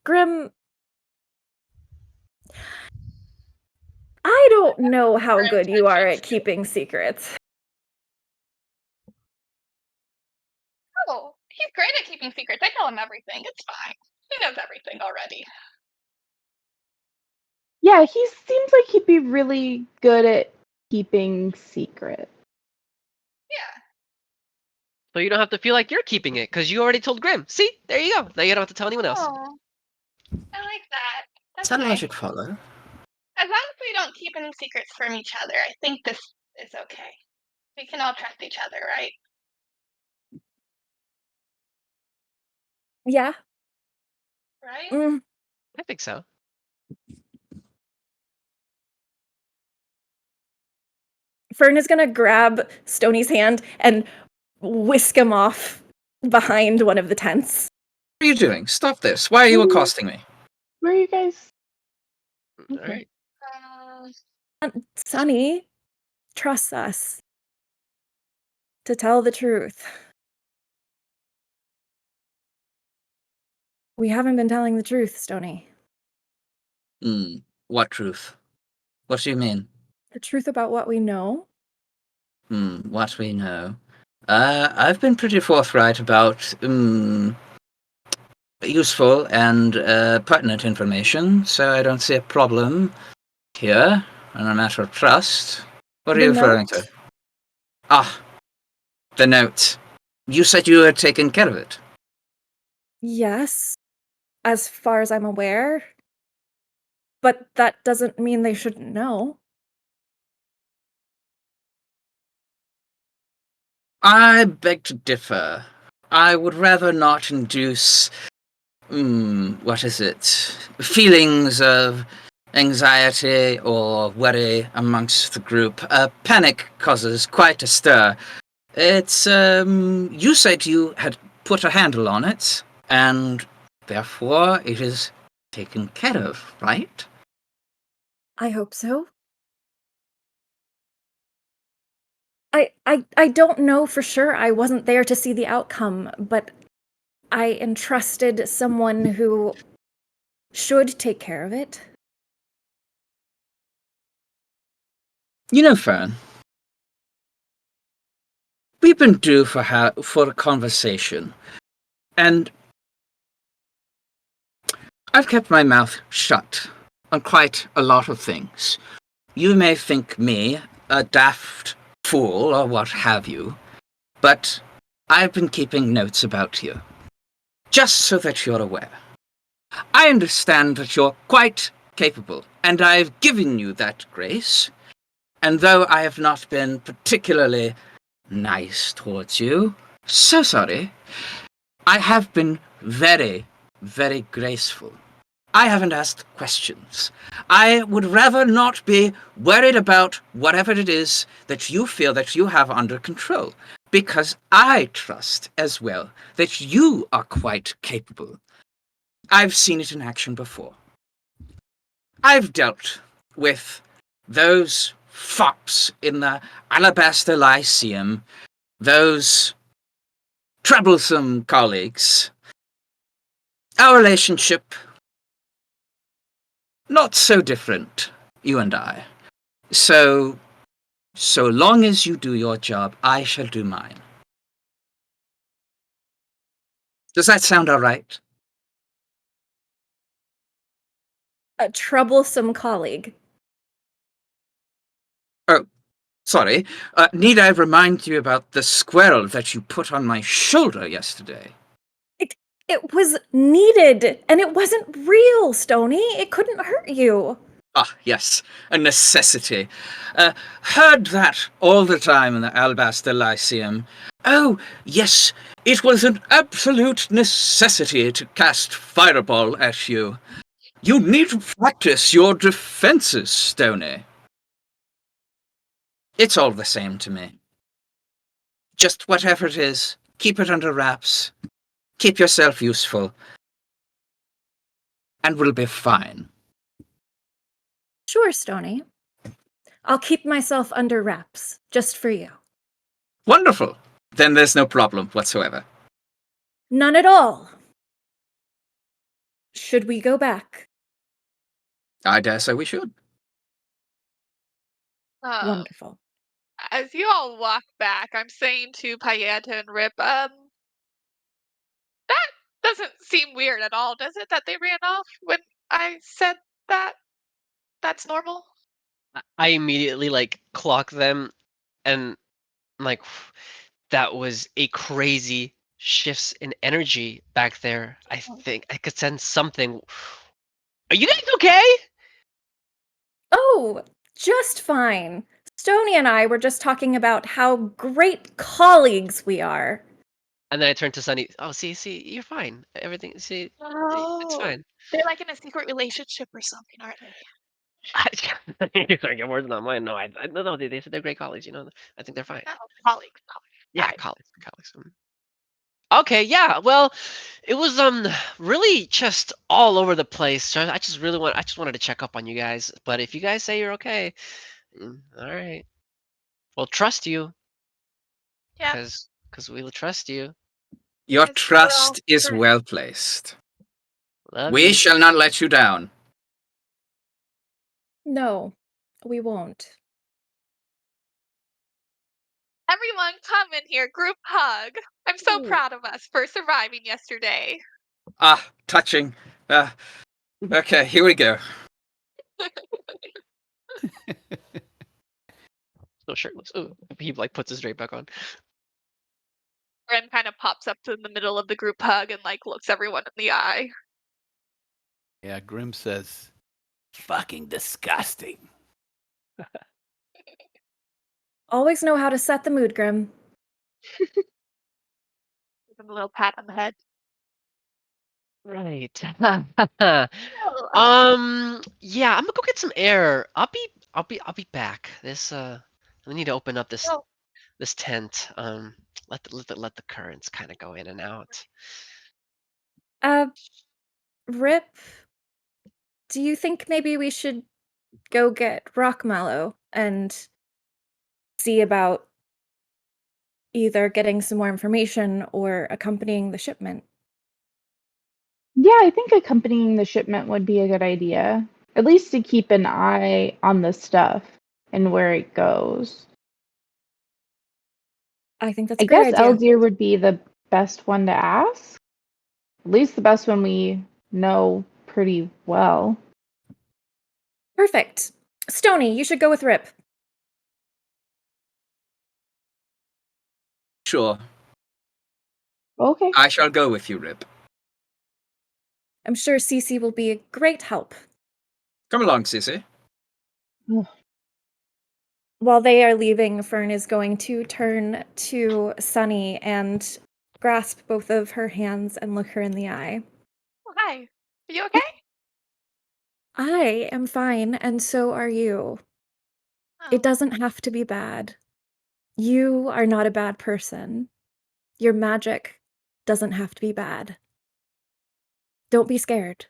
Grim, I don't know how Grim good you are touches at keeping secrets. Oh, he's great at keeping secrets. I tell him everything. It's fine. He knows everything already. Yeah, he seems like he'd be really good at keeping secrets. Yeah. So you don't have to feel like you're keeping it, because you already told Grim. See? There you go. Now you don't have to tell anyone else. Oh, I like that. That's Does that nice. logic follow? As long as we don't keep any secrets from each other, I think this is okay. We can all trust each other, right? Yeah. Right? I think so. Fern is gonna grab Stoney's hand and whisk him off behind one of the tents. What are you doing? Stop this. Why are you accosting me? Where are you guys? All right. Sunny, trust us to tell the truth. We haven't been telling the truth, Stoney. What truth? What do you mean? The truth about what we know. What we know. I've been pretty forthright about useful and pertinent information, so I don't see a problem here on a matter of trust. What are The you referring to? note? Ah, the note. You said you had taken care of it. Yes, as far as I'm aware. But that doesn't mean they shouldn't know. I beg to differ. I would rather not induce, what is it, feelings of anxiety or worry amongst the group. Panic causes quite a stir. It's, you said you had put a handle on it, and therefore it is taken care of, right? I hope so. I don't know for sure. I wasn't there to see the outcome, but I entrusted someone who should take care of it. You know, Fern, we've been due for a conversation, and I've kept my mouth shut on quite a lot of things. You may think me a daft fool or what have you, but I've been keeping notes about you, just so that you're aware. I understand that you're quite capable, and I've given you that grace, and though I have not been particularly nice towards you, so sorry, I have been very, very graceful. I haven't asked questions. I would rather not be worried about whatever it is that you feel that you have under control, because I trust as well that you are quite capable. I've seen it in action before. I've dealt with those fops in the Alabaster Lyceum, those troublesome colleagues. Our relationship, not so different, you and I. So long as you do your job, I shall do mine. Does that sound all right? A troublesome colleague. Oh, sorry. Need I remind you about the squirrel that you put on my shoulder yesterday? It was needed, and it wasn't real, Stony. It couldn't hurt you. Ah, yes, a necessity. Heard that all the time in the Alabaster Lyceum. Oh, yes, it was an absolute necessity to cast Fireball at you. You need to practice your defenses, Stony. It's all the same to me. Just whatever it is, keep it under wraps. Keep yourself useful. And we'll be fine. Sure, Stony. I'll keep myself under wraps, just for you. Wonderful. Then there's no problem whatsoever. None at all. Should we go back? I dare say we should. Wonderful. As you all walk back, I'm saying to Payetta and Rip, that doesn't seem weird at all, does it? That they ran off when I said that? That's normal? I immediately like clock them, and I'm like, that was a crazy shifts in energy back there. I think I could sense something. Are you guys okay? Oh, just fine. Stony and I were just talking about how great colleagues we are. And then I turned to Sunny. Oh, see, you're fine. Everything, see, it's Oh. fine. They're like in a secret relationship or something, aren't they? You're sorry, your words not mine. No, no, they said they're great colleagues. You know, I think they're fine. No, colleagues. Yeah, Alright. colleagues. Okay, yeah. Well, it was really just all over the place. So I just wanted to check up on you guys. But if you guys say you're okay, all right. Well, trust you, Yeah. because we'll trust you. Your It's trust well is earned. well placed. Love We you. shall not let you down. No, we won't. Everyone come in here, group hug. I'm so Ooh. proud of us for surviving yesterday. Ah, touching. Okay, here we go. Still shirtless. Ooh, he like puts his drape back on. Grim kind of pops up in the middle of the group hug and like looks everyone in the eye. Yeah, Grim says, fucking disgusting. Always know how to set the mood, Grim. Give him a little pat on the head. Right. Oh, Yeah, I'm gonna go get some air. I'll be back. I need to open up oh, this tent. Let the currents kind of go in and out. Uh, Rip, do you think maybe we should go get Rockmallow and see about either getting some more information or accompanying the shipment? Yeah, I think accompanying the shipment would be a good idea. At least to keep an eye on the stuff and where it goes. I think that's I a great guess idea. Eldir would be the best one to ask. At least the best one we know pretty well. Perfect. Stony, you should go with Rip. Sure. Okay. I shall go with you, Rip. I'm sure Cece will be a great help. Come along, Sissy. While they are leaving, Fern is going to turn to Sunny and grasp both of her hands and look her in the eye. hi. Are you okay? I am fine, and so are you. It Oh, doesn't have to be bad. You are not a bad person. Your magic doesn't have to be bad. Don't be scared.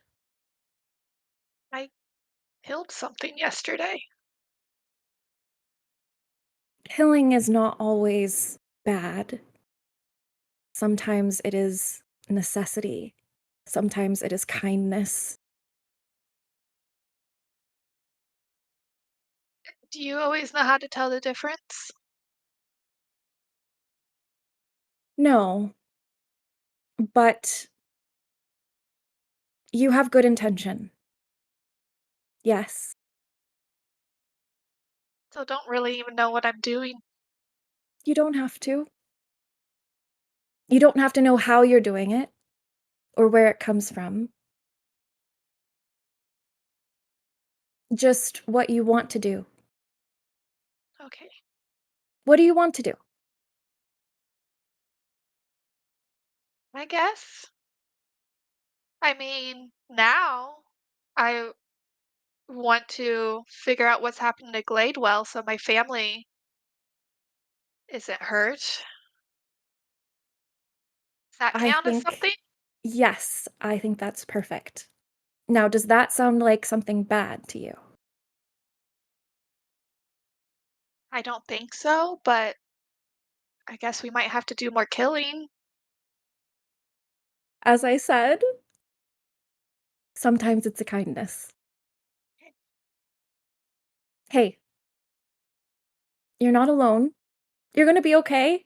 I killed something yesterday. Killing is not always bad. Sometimes it is necessity. Sometimes it is kindness. Do you always know how to tell the difference? No, but you have good intention. Yes. So don't really even know what I'm doing. You don't have to. You don't have to know how you're doing it or where it comes from. Just what you want to do. Okay. What do you want to do? I guess. I mean, now I want to figure out what's happened to Gladewell so my family isn't hurt. Does that I count as think, something? yes, I think that's perfect. Now, does that sound like something bad to you? I don't think so, but I guess we might have to do more killing. As I said, sometimes it's a kindness. Hey, you're not alone. You're gonna be okay.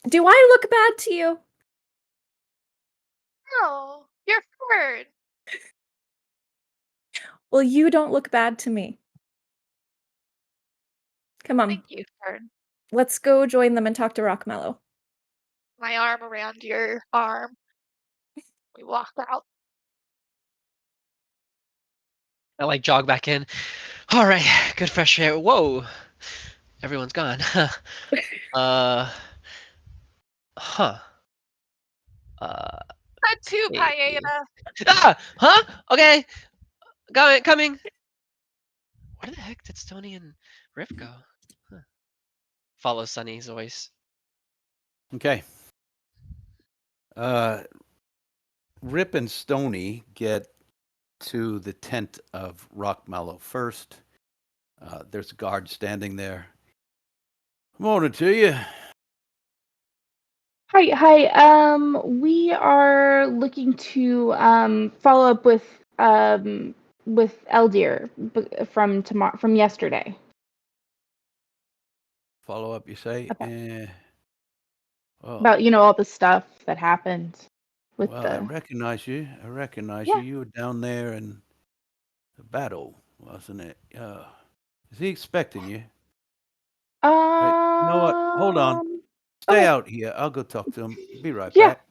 Do I look bad to you? No, you're Fern. Well, you don't look bad to me. Come on, Thank you, Fern. let's go join them and talk to Rockmallow. My arm around your arm. We walk out. I like jog back in. All right, good fresh air. Whoa, everyone's gone. uh, huh. Uh, That too, hey. Pieta. Huh? Okay, coming. Where the heck did Stony and Riff go? Huh. Follow Sunny's voice. Okay. Rip and Stony get to the tent of Rockmallow first. There's a guard standing there. Morning to you. Hi. We are looking to follow up with Eldir from yesterday. follow up, you say? Well, About, all the stuff that happened with well, I the. recognize you. I recognize you. Yeah. You were down there in the battle, wasn't it? Is he expecting you? Right. You know what? Hold on. Stay Okay. out here. I'll go talk to him. Be right Yeah. back.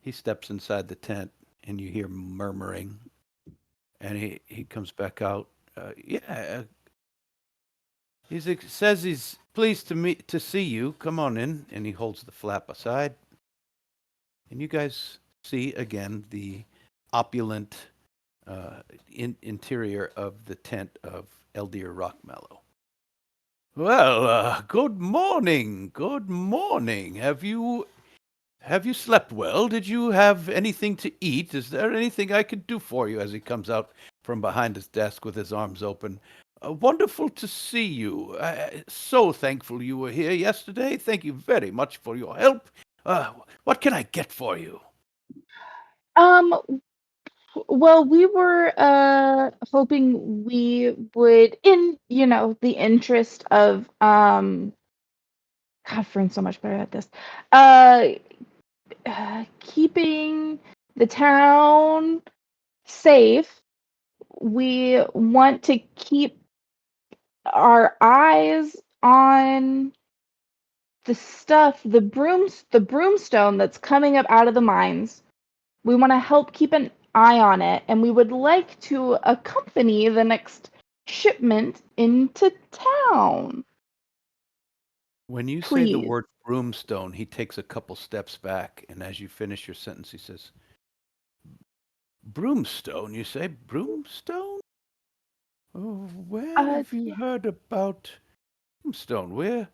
He steps inside the tent, and you hear murmuring, and he comes back out. Yeah, says he's pleased to see you. Come on in, and he holds the flap aside, and you guys see again the opulent interior of the tent of Eldir Rockmallow. Well, good morning. Good morning. Have you slept well? Did you have anything to eat? Is there anything I could do for you? As he comes out from behind his desk with his arms open. Wonderful to see you. So thankful you were here yesterday. Thank you very much for your help. What can I get for you? Um, well, we were hoping we would, in the interest of God, Fern's so much better at this. Keeping the town safe. We want to keep our eyes on the stuff, the broomstone that's coming up out of the mines. We want to help keep an eye on it, and we would like to accompany the next shipment into town. When you say the Please. word broomstone, he takes a couple steps back, and as you finish your sentence, he says, Broomstone, you say? Broomstone? Oh, where have you Yeah. heard about Broomstone? We're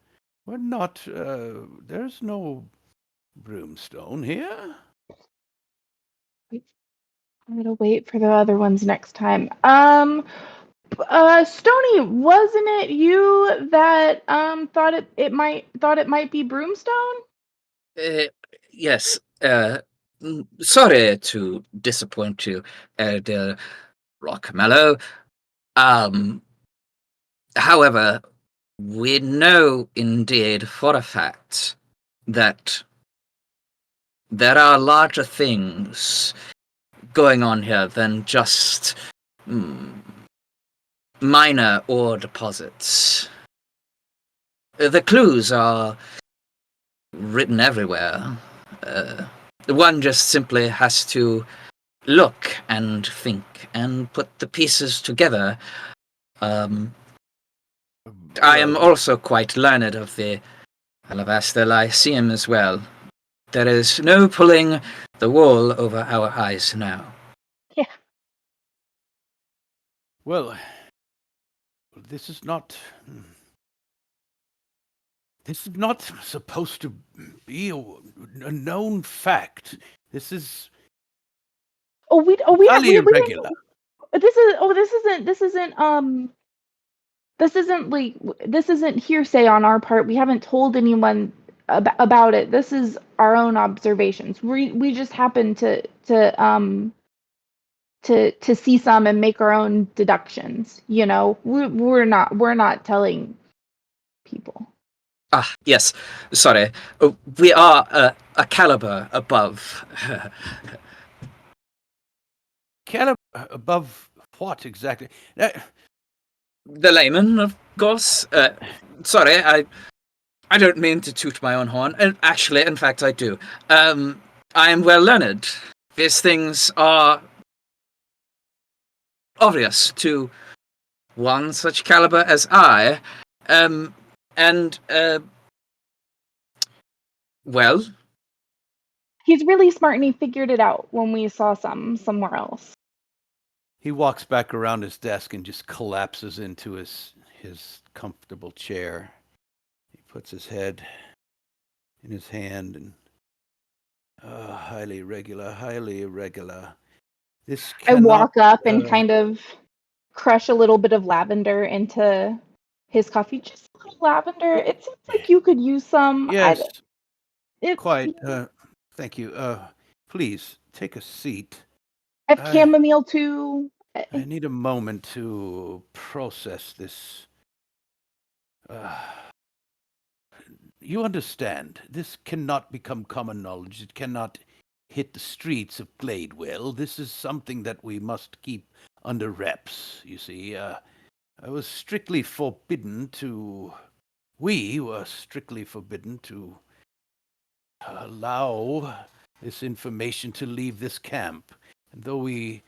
not, there's no Broomstone here. I'm gonna wait for the other ones next time. Stony, wasn't it you that thought it might be Broomstone? Uh, yes. Sorry to disappoint you, dear Rockmellow. However, we know indeed for a fact that there are larger things going on here than just minor ore deposits. The clues are written everywhere. One just simply has to look and think and put the pieces together. I am also quite learned of the Alabaster Lyceum as well. There is no pulling the wool over our eyes now. Yeah. Well, this is not supposed to be a known fact. This is We highly don't. irregular. This isn't hearsay on our part. We haven't told anyone about it. This is our own observations. We just happen to see some and make our own deductions. We're not telling people. Ah, yes. Sorry. We are a caliber above. Caliber above what exactly? The layman, of course. Sorry, I don't mean to toot my own horn. And actually, in fact, I do. I am well learned. These things are obvious to one such caliber as I. Well, He's really smart and he figured it out when we saw some somewhere else. He walks back around his desk and just collapses into his comfortable chair. He puts his head in his hand and highly irregular, highly irregular. This I cannot. walk up and kind of crush a little bit of lavender into his coffee. Just a little lavender. It seems like you could use some. Yes, It's quite. Thank you. Please take a seat. I have chamomile too. I need a moment to process this. you understand, this cannot become common knowledge. It cannot hit the streets of Gladewell. This is something that we must keep under wraps, you see. I was strictly forbidden to... We were strictly forbidden to allow this information to leave this camp. And though we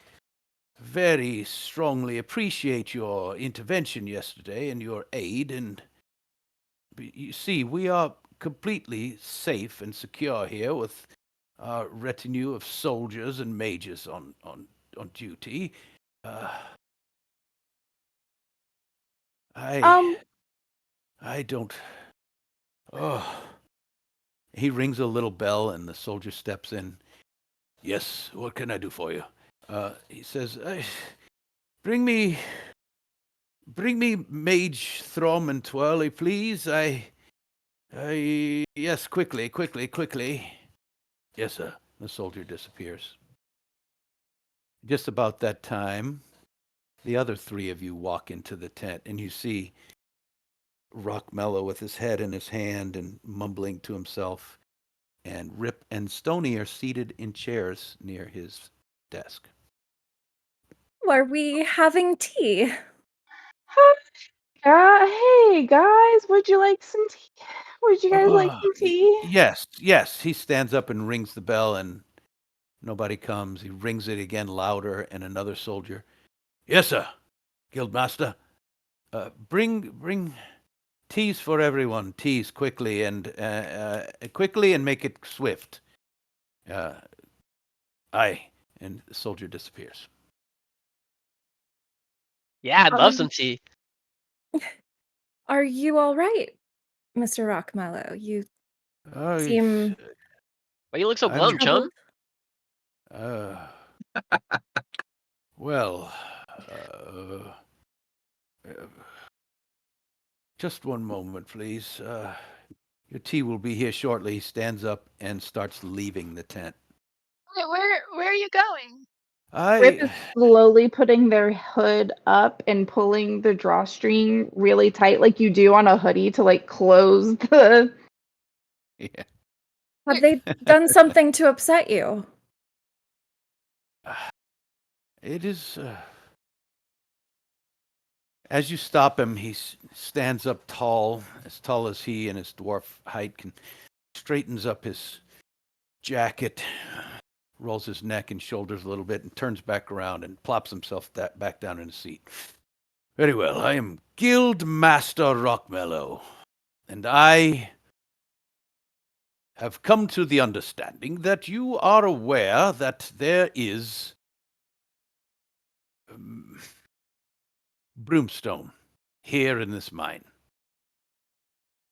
very strongly appreciate your intervention yesterday and your aid, and you see, we are completely safe and secure here with our retinue of soldiers and mages on duty. I don't... Oh. He rings a little bell and the soldier steps in. Yes, what can I do for you? He says, bring me Mage Throm and Twirly, please. Yes, quickly. Yes, sir. The soldier disappears. Just about that time, the other three of you walk into the tent, and you see Rockmellow with his head in his hand and mumbling to himself, and Rip and Stony are seated in chairs near his desk. Are we having tea? Hey guys, would you like some tea? Would you guys like some tea? Yes. He stands up and rings the bell, and nobody comes. He rings it again louder, and another soldier. Yes, sir, Guildmaster. Bring teas for everyone. Teas quickly and make it swift. Aye. And the soldier disappears. Yeah, I'd love some tea. Are you all right, Mr. Rockmallow? You seem Why you look so I'm glum, chum? Well, just one moment, please. Your tea will be here shortly. He stands up and starts leaving the tent. Where are you going? Rip is slowly putting their hood up and pulling the drawstring really tight, like you do on a hoodie to like close the. Yeah. Have they done something to upset you? It is. As you stop him, he stands up tall as he and his dwarf height can, straightens up his jacket, rolls his neck and shoulders a little bit, and turns back around and plops himself back down in his seat. Very well, I am Guild Master Rockmellow, and I have come to the understanding that you are aware that there is brimstone here in this mine.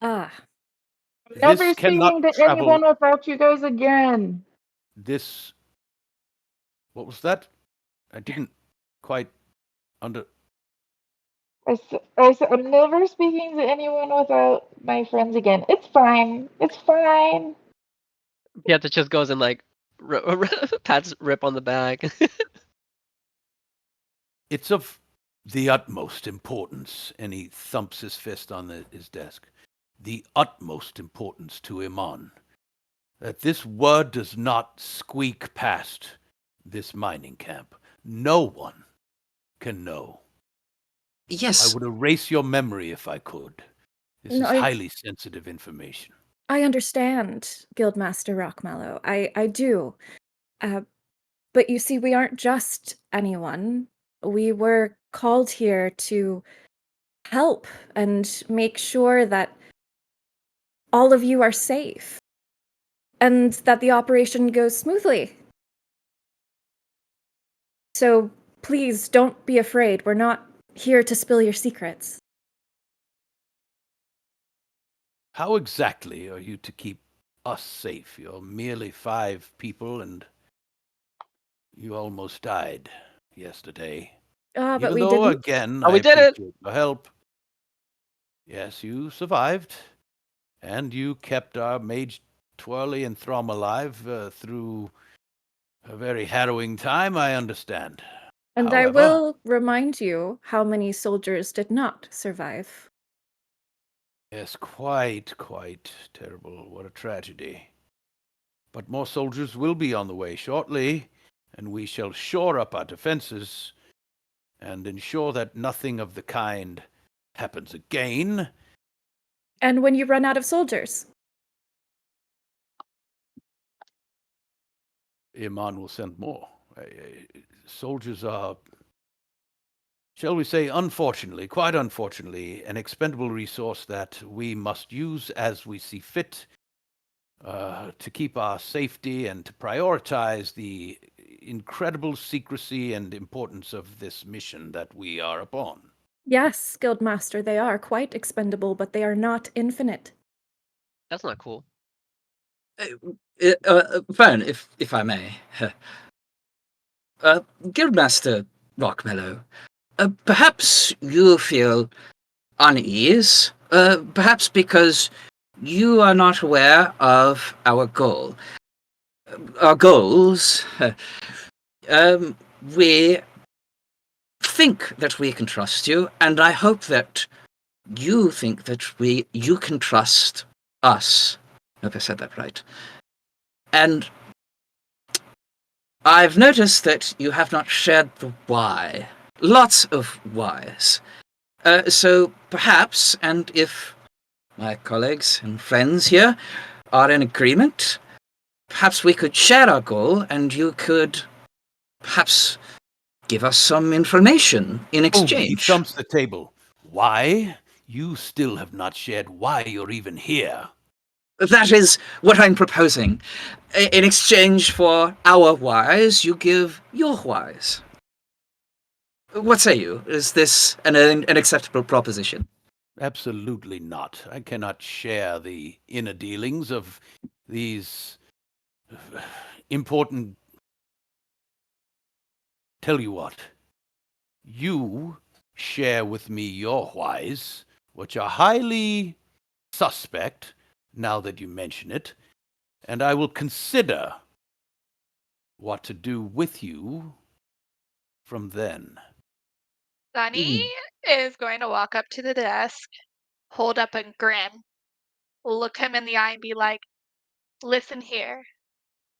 Ah. Never This cannot speaking to travel. anyone without you guys again. What was that? I didn't quite under... I said, I'm never speaking to anyone without my friends again. It's fine. It's fine. Pieta just goes and like pats Rip on the back. It's of the utmost importance, and he thumps his fist on his desk. The utmost importance to Iman, that this word does not squeak past this mining camp. No one can know. Yes. I would erase your memory if I could. This is highly sensitive information. I understand, Guildmaster Rockmallow. I do. But you see, we aren't just anyone. We were called here to help and make sure that all of you are safe and that the operation goes smoothly. So please don't be afraid. We're not here to spill your secrets. How exactly are you to keep us safe? You're merely 5 people, and you almost died yesterday. But Even we though, didn't. again, Oh, I we did it! appreciate your help. Yes, you survived, and you kept our mage Twirly and Throm alive through a very harrowing time, I understand. And However, I will remind you how many soldiers did not survive. Yes, quite terrible. What a tragedy. But more soldiers will be on the way shortly, and we shall shore up our defenses and ensure that nothing of the kind happens again. And when you run out of soldiers? Iman will send more. Soldiers are, shall we say, unfortunately, quite unfortunately, an expendable resource that we must use as we see fit to keep our safety and to prioritize the incredible secrecy and importance of this mission that we are upon. Yes, Guildmaster, they are quite expendable, but they are not infinite. That's not cool. Fern, if I may. Guildmaster Rockmellow, perhaps you feel unease, perhaps because you are not aware of our goal. Our goals, we think that we can trust you, and I hope that you think that you can trust us. I hope I said that right. And I've noticed that you have not shared the why. Lots of whys. So perhaps, and if my colleagues and friends here are in agreement, perhaps we could share our goal and you could perhaps give us some information in Boom! He exchange. thumps the table. Why? You still have not shared why you're even here. That is what I'm proposing. In exchange for our whys, you give your whys. What say you? Is this an acceptable proposition? Absolutely not. I cannot share the inner dealings of these important. Tell you what, you share with me your whys, which are highly suspect now that you mention it, and I will consider what to do with you from then. Sunny is going to walk up to the desk, hold up a grin, look him in the eye, and be like, "Listen here,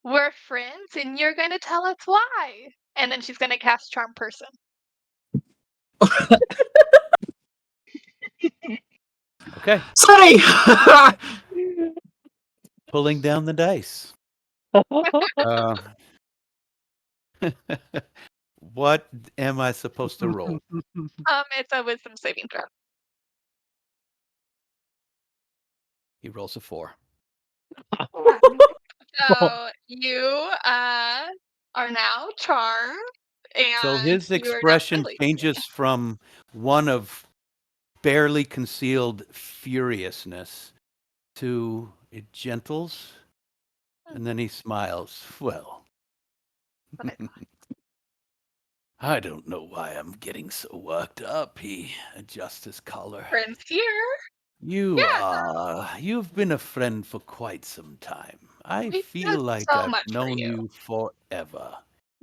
we're friends, and you're going to tell us why." And then she's going to cast Charm Person. Okay, Sorry! pulling down the dice. Uh, what am I supposed to roll? It's a Wisdom saving throw. He rolls a 4. So you are now charmed, So and his you are now expression friendly. changes from one of barely concealed furiousness to it gentles, and then he smiles. Well, Okay. I don't know why I'm getting so worked up. He adjusts his collar. Friends here. You've been a friend for quite some time. I We feel do like so I've much for known you. you forever.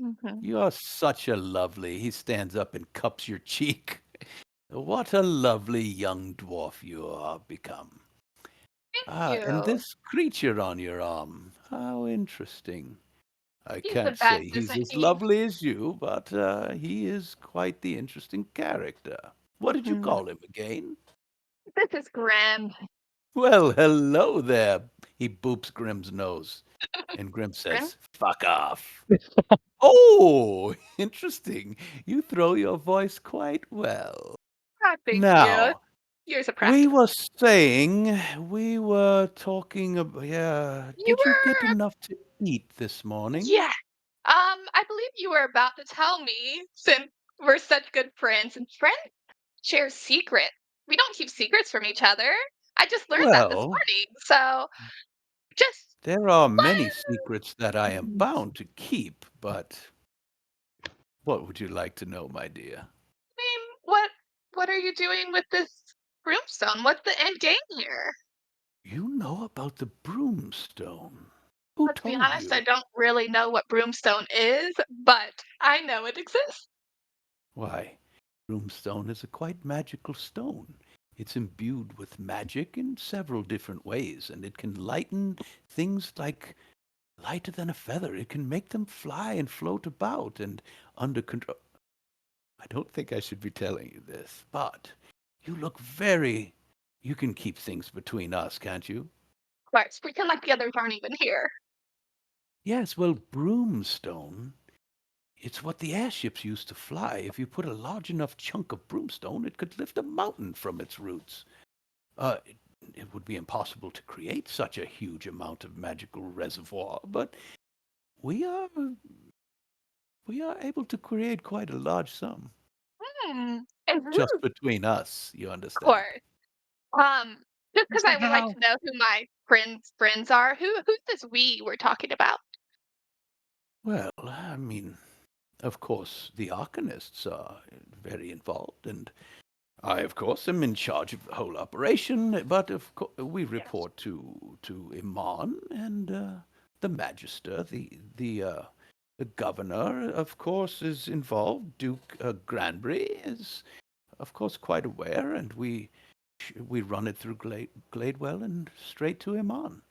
Mm-hmm. You are such a lovely. He stands up and cups your cheek. What a lovely young dwarf you are become. Thank And you. this creature on your arm. How interesting. I He's the can't best, say he's isn't as he? lovely as you, but he is quite the interesting character. What did you Mm-hmm. call him again? This is Grim. Well, hello there. He boops Grim's nose. And Grim Grim? says, fuck off. Oh, interesting. You throw your voice quite well. Ah, thank you. Now, Years of we practice. were saying, we were talking about, yeah, You did you get were, enough to eat this morning? yeah. I believe you were about to tell me, since we're such good friends, and friends share secrets. We don't keep secrets from each other. I just learned that this Well, morning. So just there are many let secrets that I am bound to keep, but what would you like to know, my dear? me, what are you doing with this broomstone? What's the end game here? You know about the broomstone. Who Let's be told honest, I you? don't really know what broomstone is, but I know it exists. Why, broomstone is a quite magical stone. It's imbued with magic in several different ways, and it can lighten things like lighter than a feather. It can make them fly and float about and under control. I don't think I should be telling you this, but you look very. You can keep things between us, can't you? Of course, pretend like the others aren't even here. Yes, well, broomstone. It's what the airships used to fly. If you put a large enough chunk of broomstone, it could lift a mountain from its roots. It would be impossible to create such a huge amount of magical reservoir, but we are we are able to create quite a large sum. Hmm. And who, Just of between us, you understand. course. Um, just because I would like How? to know who my friends' are. Who's this we we're talking about? Well, I mean, of course, the Arcanists are very involved, and I, of course, am in charge of the whole operation, but of course we Yes. report to Iman and the Magister. The governor, of course, is involved. Duke Granbury is, of course, quite aware, and we run it through Gladewell and straight to Iman.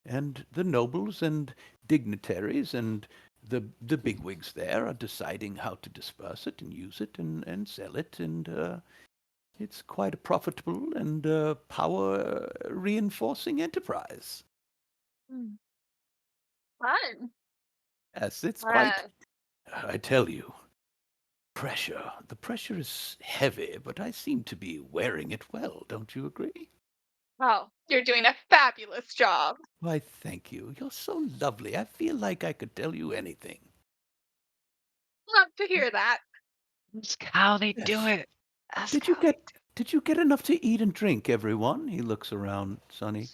And the nobles and dignitaries and the bigwigs there are deciding how to disperse it and use it and sell it, and it's quite a profitable and power reinforcing enterprise. Hmm. Fun. Yes, it's quite, Uh, I tell you, pressure. The pressure is heavy, but I seem to be wearing it well, don't you agree? oh, you're doing a fabulous job. Why, thank you. You're so lovely. I feel like I could tell you anything. Love to hear that. Ask how they do Yes. it. Ask Did you how they get did you get enough to eat and drink, everyone? He looks around, Sonny.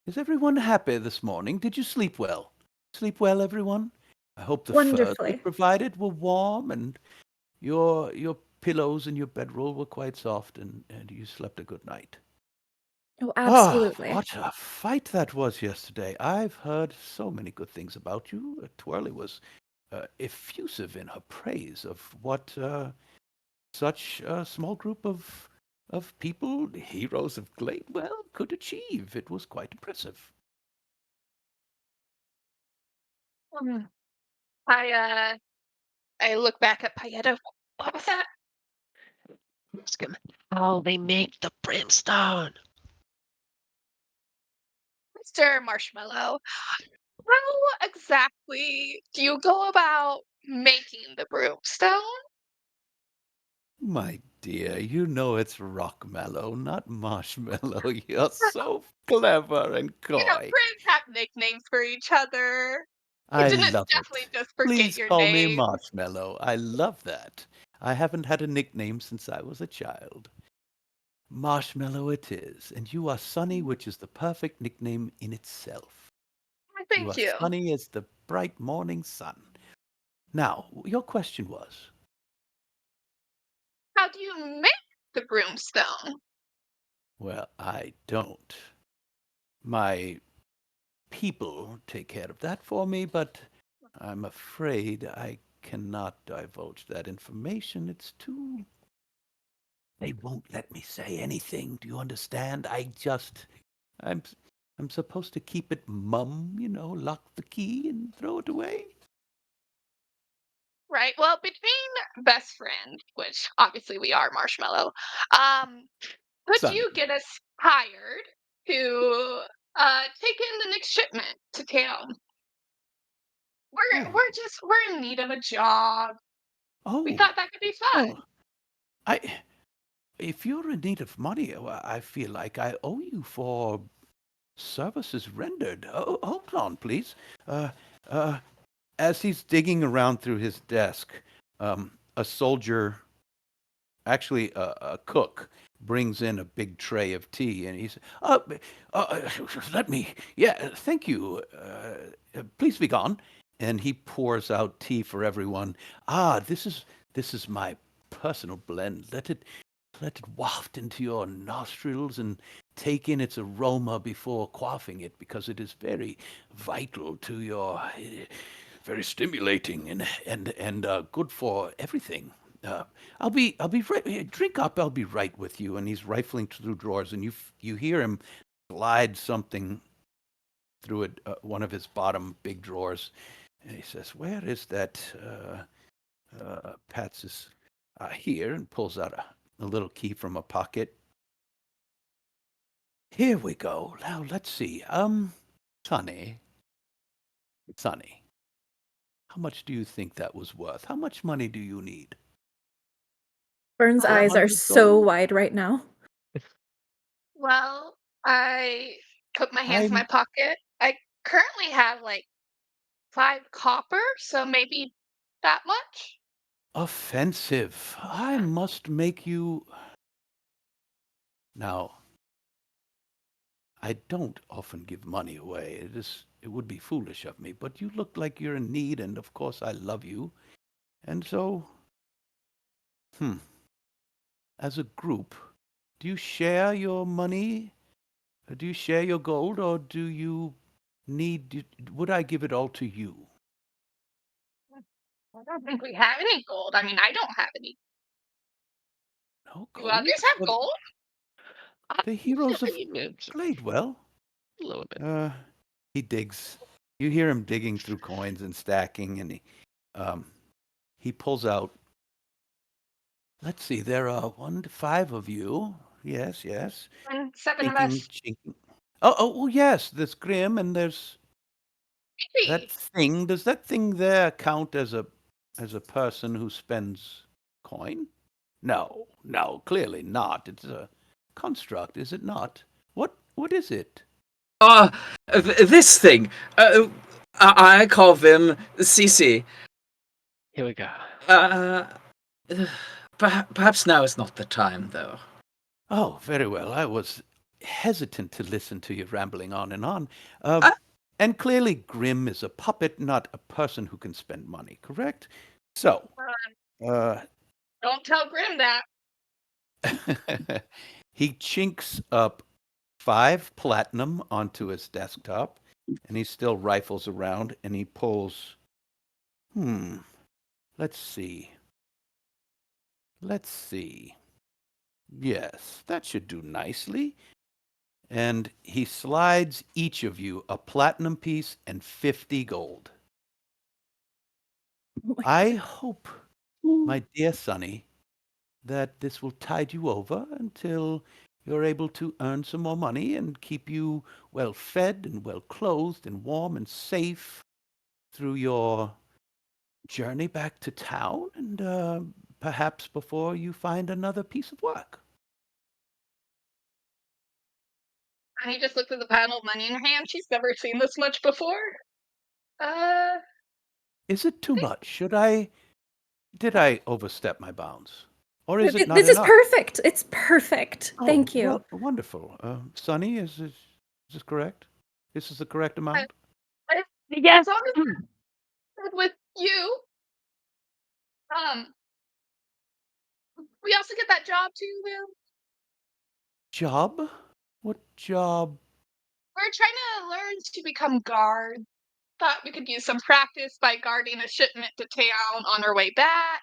Is everyone happy this morning? Did you sleep well? Sleep well, everyone? I hope the furs we Wonderfully. provided were warm and your pillows and your bedroll were quite soft and you slept a good night. Oh, Ah, absolutely. what a fight that was yesterday. I've heard so many good things about you. Twirly was effusive in her praise of what such a small group of people, heroes of Gladewell, could achieve. It was quite impressive. Hmm. I I look back at Payetta. What was that? ask them how they make the brimstone. Mr. Marshmallow. How exactly do you go about making the broomstone? My dear, you know it's rockmallow, not marshmallow. You're so clever and You know, coy. friends have nicknames for each other. You I didn't love definitely it. just forget Please your call me name. Marshmallow. I love that. I haven't had a nickname since I was a child. Marshmallow it is, and you are Sunny, which is the perfect nickname in itself. You Thank are you. sunny as the bright morning sun. Now, your question was, How do you make the broomstone? well, I don't. My people take care of that for me, but I'm afraid I cannot divulge that information. It's too. They won't let me say anything. Do you understand? I'm, I'm supposed to keep it mum, lock the key and throw it away. Right. Well, between best friends, which obviously we are Marshmallow, um, could Sunny. you get us hired to take in the next shipment to town? Oh, We're in need of a job. We oh, thought that could be well, fun. I. If you're in need of money, well, I feel like I owe you for services rendered. Oh, hold on, please. Uh, uh, as he's digging around through his desk, a soldier, actually a cook, brings in a big tray of tea, and he's, let me, yeah, thank you. Please be gone. And he pours out tea for everyone. Ah, this is my personal blend. Let it waft into your nostrils and take in its aroma before quaffing it, because it is very vital to your, very stimulating and good for everything. I'll be right. Drink up. I'll be right with you. And he's rifling through drawers, and you hear him slide something through one of his bottom big drawers, and he says, "Where is that?" Pats is here and pulls out a little key from a pocket. Here we go. Now let's see. Sonny, Sonny, how much do you think that was worth? How much money do you need? Vern's eyes are 400 so gold? wide right now. Well, I put my hands in my I'm pocket. I currently have like 5 copper, so maybe that much. offensive. I must make you. Now, I don't often give money away. It would be foolish of me, but you look like you're in need, and of course I love you. And so, hmm, as a group, do you share your money? Do you share your gold, or do you need? Would I give it all to you? I don't think we have any gold. I mean, I don't have any. No Do gold. others have Well, gold? the heroes of It's played well. a little bit. He digs. You hear him digging through coins and stacking, and he pulls out. Let's see. There are 1 to 5 of you. Yes, yes. And 7 of Chinking, us. chinking. Oh, yes. There's Grim, and there's that Maybe. thing. Does that thing there count as a person who spends coin? No, no, clearly not. It's a construct, is it not? What is it? This thing. I call them CC. Here we go. Uh, perhaps now is not the time, though. Oh, very well. I was hesitant to listen to you rambling on and on. Uh, And clearly, Grim is a puppet, not a person who can spend money, correct? So, uh, Don't tell Grim that. he chinks up 5 platinum onto his desktop, and he still rifles around, and he pulls, let's see. Let's see. Yes, that should do nicely. And he slides each of you a platinum piece and 50 gold. Oh my I God. hope, my dear Sonny, that this will tide you over until you're able to earn some more money and keep you well fed and well clothed and warm and safe through your journey back to town and perhaps before you find another piece of work. And he just looked at the pile of money in her hand. She's never seen this much before. Uh, Is it too much? Did I overstep my bounds? Or is it not This is enough? perfect. It's perfect. Oh, Thank you. wonderful. Sonny, is this correct? This is the correct I, amount? Yes. as long as it's with you, um, we also get that job too, Will. Job? What job? We're trying to learn to become guards. Thought we could use some practice by guarding a shipment to town on our way back.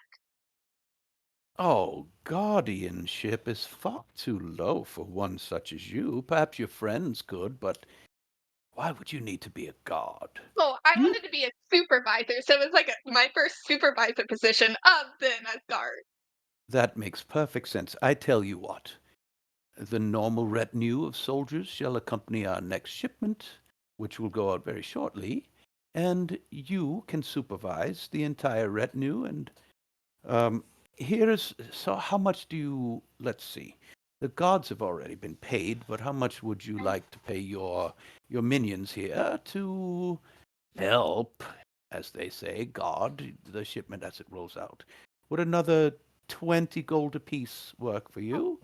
Oh, guardianship is far too low for one such as you. Perhaps your friends could, but why would you need to be a guard? So I You wanted to be a supervisor, so it was like my first supervisor position of then as guard. That makes perfect sense. I tell you what, the normal retinue of soldiers shall accompany our next shipment, which will go out very shortly, and you can supervise the entire retinue. And so how much do you, let's see, the gods have already been paid, but how much would you like to pay your minions here to help, as they say, guard the shipment as it rolls out? Would another 20 gold apiece work for you?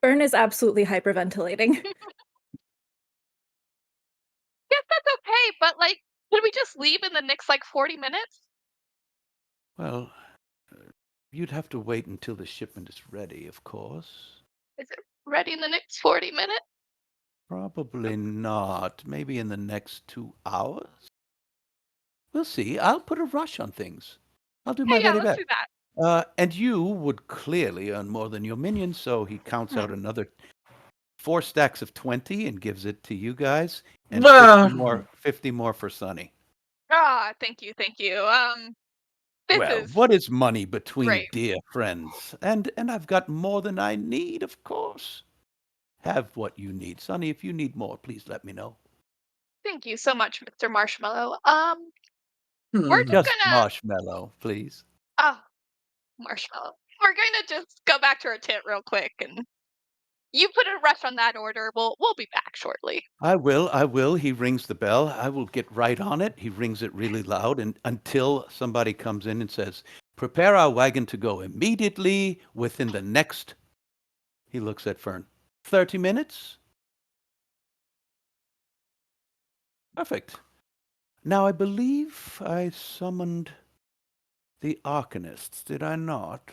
Vern is absolutely hyperventilating. Yes, that's okay, but like, can we just leave in the next like 40 minutes? Well, you'd have to wait until the shipment is ready, of course. Is it ready in the next 40 minutes? Probably not. Maybe in the next 2 hours? We'll see. I'll put a rush on things. I'll do Hey, my yeah, very let's best. do that. And you would clearly earn more than your minions, so he counts out another 4 stacks of 20 and gives it to you guys, and 50 more for Sunny. Thank you, thank you. This Well, is what is money between great. dear friends? And I've got more than I need, of course. Have what you need. Sonny, if you need more, please let me know. Thank you so much, Mr. Marshmallow. We're Hmm. just Just gonna marshmallow, please. oh, Marshmallow. We're gonna just go back to our tent real quick, and you put a rush on that order. We'll be back shortly. I will. He rings the bell. I will get right on it. He rings it really loud and until somebody comes in and says, "Prepare our wagon to go immediately within the next," he looks at Fern, 30 minutes? Perfect. Now I believe I summoned the Arcanists, did I not?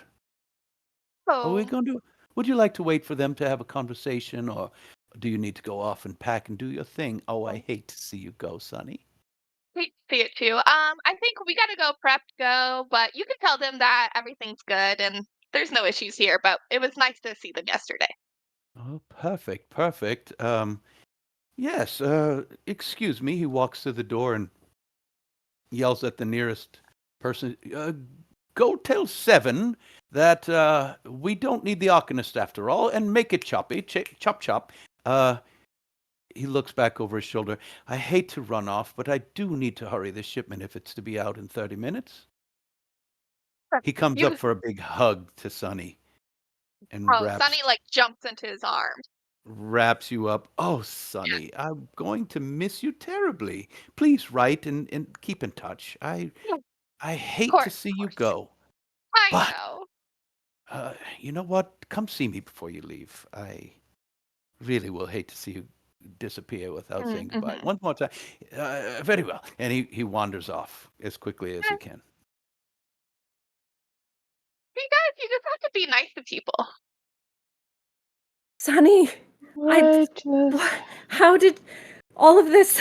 Are we Oh, going to would you like to wait for them to have a conversation, or do you need to go off and pack and do your thing? Oh, I hate to see you go, Sonny. hate to see it too. I think we gotta go prep to go, but you can tell them that everything's good and there's no issues here. But it was nice to see them yesterday. Oh, perfect, perfect. Yes, excuse me. He walks to the door and yells at the nearest person, go tell Seven that we don't need the Arcanist after all, and make it choppy, chop chop. Uh, he looks back over his shoulder. I hate to run off, but I do need to hurry this shipment if it's to be out in 30 minutes. He comes up You for a big hug to Sonny and Sunny like jumps into his arms. wraps you up. Oh, Sonny, I'm going to miss you terribly. Please write and keep in touch. Yeah, of I hate to course, see of you course. go, I but know. you know what? Come see me before you leave. I really will hate to see you disappear without saying goodbye. Mm-hmm. One more time. Very well. And he wanders off as quickly as he can. You guys, you just have to be nice to people. Sonny, how did all of this?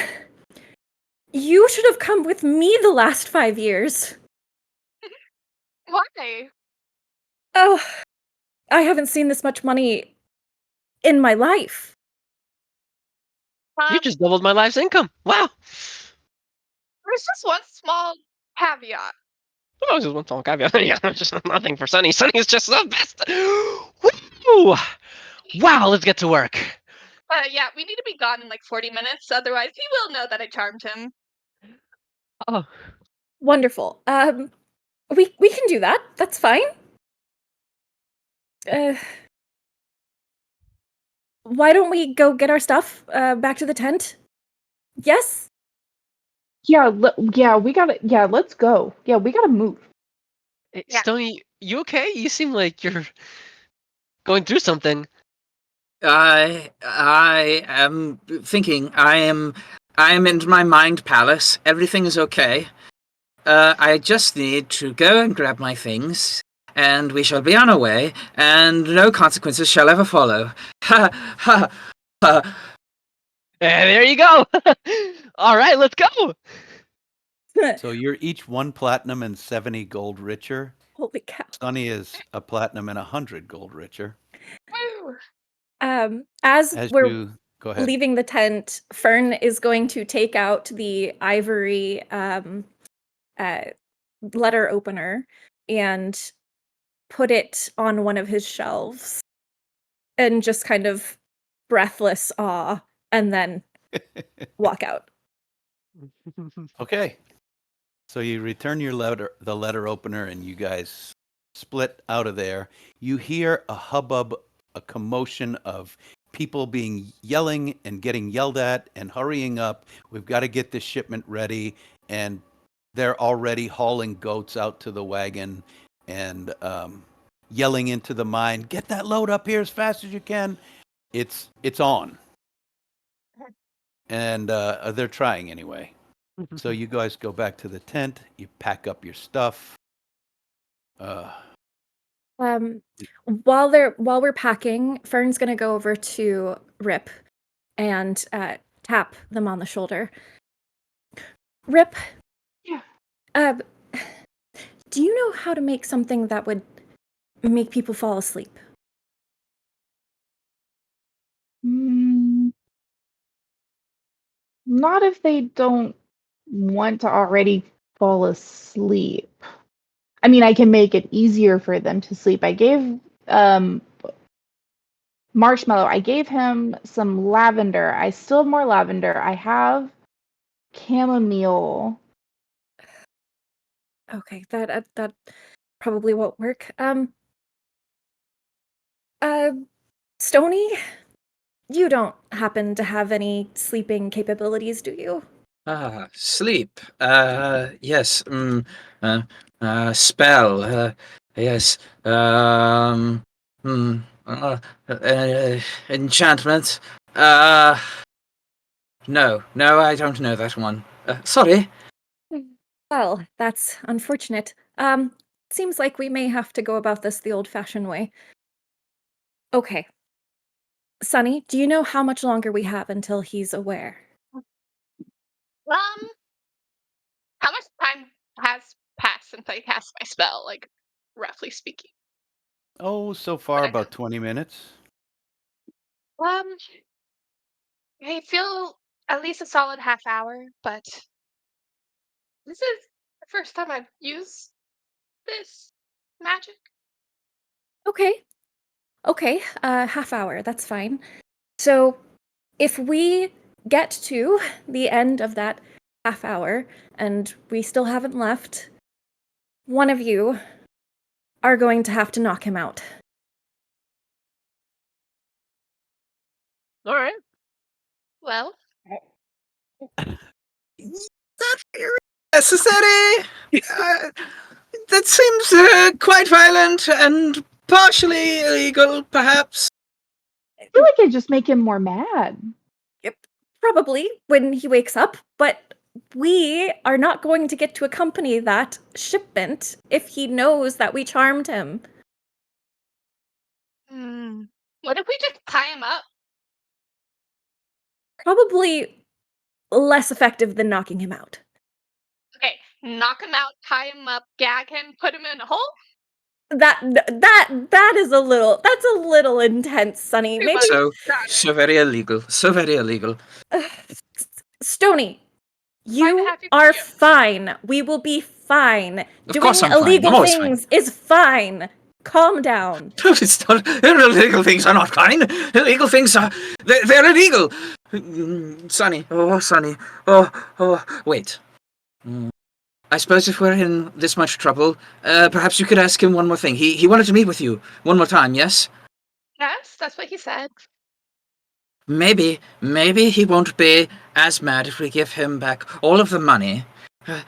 You should have come with me the last 5 years. Why? Oh, I haven't seen this much money in my life. You just doubled my life's income. Wow. There's just one small caveat. Oh, just one song caveat. Yeah, just nothing for Sunny. Sunny is just the best. Woo! Wow, let's get to work. Yeah, we need to be gone in like 40 minutes, otherwise he will know that I charmed him. Oh, Wonderful. We can do that. That's fine. Why don't we go get our stuff back to the tent? Yes? Yeah, we gotta. Yeah, let's go. Yeah, we gotta move. hey, Yeah. Stony, you okay? You seem like you're going through something. I am thinking. I am in my mind palace. Everything is okay. I just need to go and grab my things, and we shall be on our way, and no consequences shall ever follow. Ha ha ha. There you go. All right, let's go. So you're each 1 platinum and 70 gold richer. Holy cow. Sonny is a platinum and 100 gold richer. Woo! As As we're you go ahead. leaving the tent, Fern is going to take out the ivory letter opener and put it on one of his shelves and just kind of breathless awe and then walk out. Okay. So you return the letter opener, and you guys split out of there. You hear a hubbub, a commotion of people yelling and getting yelled at and hurrying up. We've got to get this shipment ready, and they're already hauling goats out to the wagon and yelling into the mine, "Get that load up here as fast as you can!" It's on, and they're trying anyway. So you guys go back to the tent. You pack up your stuff. While we're packing, Fern's gonna go over to Rip and tap them on the shoulder. Rip. Yeah. Uh, do you know how to make something that would make people fall asleep? Mm, not if they don't want to already fall asleep. I mean, I can make it easier for them to sleep. I gave um, Marshmallow, I gave him some lavender. I still have more lavender. I have chamomile. Okay, that probably won't work. Uh, Stony, you don't happen to have any sleeping capabilities, do you? Sleep. Yes. Spell. Yes. Hmm. Enchantment. Uh, no, I don't know that one. Sorry. Well, that's unfortunate. Seems like we may have to go about this the old-fashioned way. Okay. Sunny, do you know how much longer we have until he's aware? Um, how much time has passed since I cast my spell, like, roughly speaking? Oh, so Would far I know? about 20 minutes. Um, I feel at least a solid half hour, but this is the first time I've used this magic. Okay. Okay, half hour, that's fine. So, if we get to the end of that half hour and we still haven't left, one of you are going to have to knock him out. All right. Well, Not very necessary. Uh, that seems quite violent and partially illegal, perhaps. I feel like I just make him more mad. Yep, probably when he wakes up, but we are not going to get to accompany that shipment if he knows that we charmed him. hmm, what if we just tie him up? Probably less effective than knocking him out. Okay, knock him out, tie him up, gag him, put him in a hole. That is that's a little intense, Sunny. Too Maybe much. So, Got it. so very illegal. So very illegal. Stony, I'm you happy for are you. fine. We will be fine. Of course Doing I'm fine. I'm illegal always fine. things is fine. Calm down. It's not, illegal things are not fine. Illegal things are they're illegal. Sonny, oh Sonny, oh wait. I suppose if we're in this much trouble, perhaps you could ask him one more thing. He wanted to meet with you one more time. Yes. Yes, that's what he said. Maybe he won't be as mad if we give him back all of the money. Uh,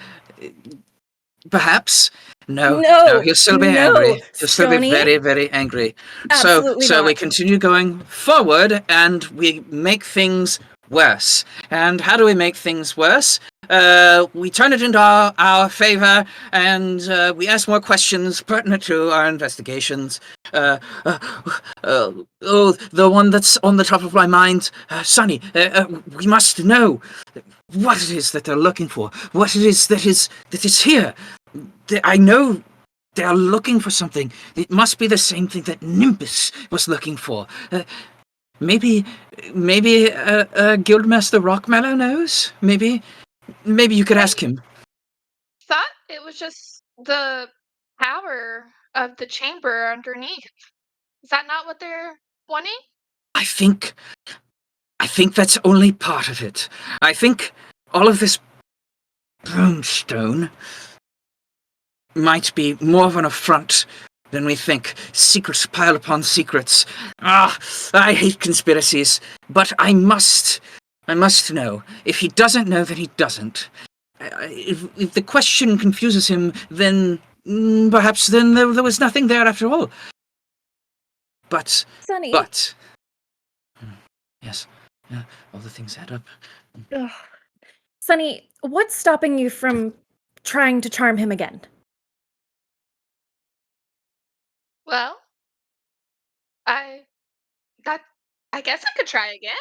Perhaps. No, No, he'll still be no, angry. He'll still be Stony. very, very angry. Absolutely So we not. continue going forward and we make things worse. And how do we make things worse? We turn it into our favor and we ask more questions pertinent to our investigations. The one that's on the top of my mind, Sonny, we must know what it is that they're looking for, what it is that is here. I know they are looking for something. It must be the same thing that Nimbus was looking for. Maybe Guildmaster Rockmellow knows. Maybe you could ask him. Thought it was just the power of the chamber underneath. Is that not what they're wanting? I think that's only part of it. I think all of this brimstone might be more of an affront than we think. Secrets pile upon secrets. I hate conspiracies, but I must know. If he doesn't know, then he doesn't. If the question confuses him, then perhaps then there was nothing there after all. But Sunny. yes, yeah, all the things add up. Ugh. Sunny, what's stopping you from trying to charm him again? Well, I that I guess I could try again.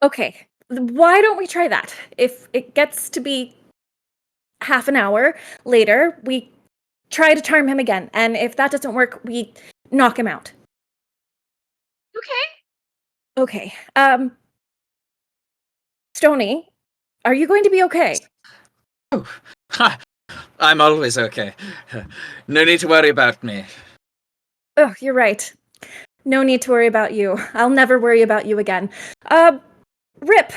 Okay, why don't we try that? If it gets to be half an hour later, we try to charm him again. And if that doesn't work, we knock him out. Okay. Okay. Stony, are you going to be okay? Oh, ha! I'm always okay. No need to worry about me. Oh, you're right. No need to worry about you. I'll never worry about you again. Rip,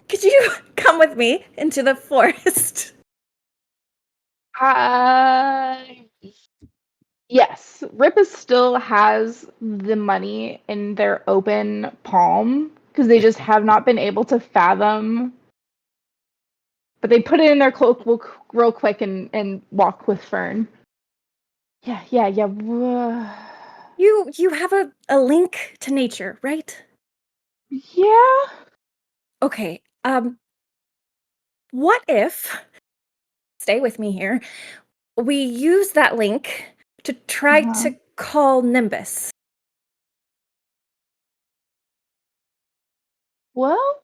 could you come with me into the forest? Yes, Ripus still has the money in their open palm because they just have not been able to fathom. But they put it in their cloak real quick and walk with Fern. Yeah. You have a link to nature, right? Yeah. Okay. What if, stay with me here, we use that link to try Uh-huh. to call Nimbus? Well,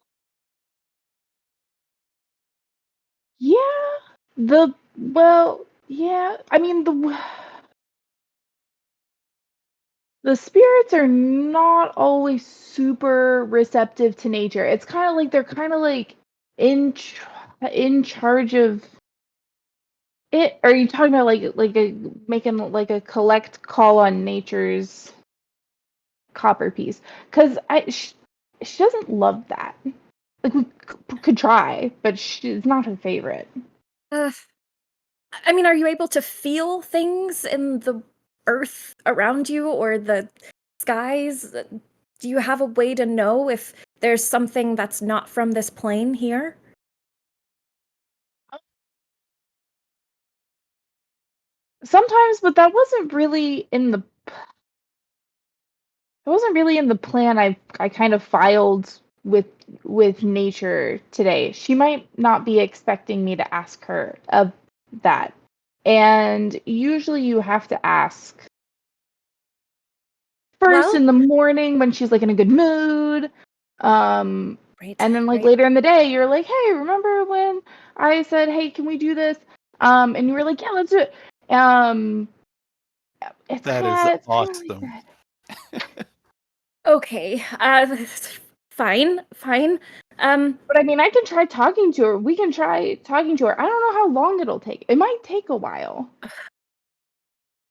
yeah. Yeah. I mean, the spirits are not always super receptive to nature. It's kind of like they're kind of like in charge of it. Are you talking about like a making like a collect call on nature's copper piece? Because she doesn't love that. Like we could try, but she's not her favorite. Uh, I mean, are you able to feel things in the earth around you or the skies? Do you have a way to know if there's something that's not from this plane here? Sometimes, but that wasn't really in the plan I kind of filed with nature today. She might not be expecting me to ask her of that. And usually you have to ask first Well, in the morning when she's like in a good mood. right, And then like right. later in the day you're like, "Hey, remember when I said, 'Hey, can we do this?'" And you were like, "Yeah, let's do it." It's That is kind of like awesome. that. Okay, fine, fine. But I mean, I can try talking to her. We can try talking to her. I don't know how long it'll take. It might take a while.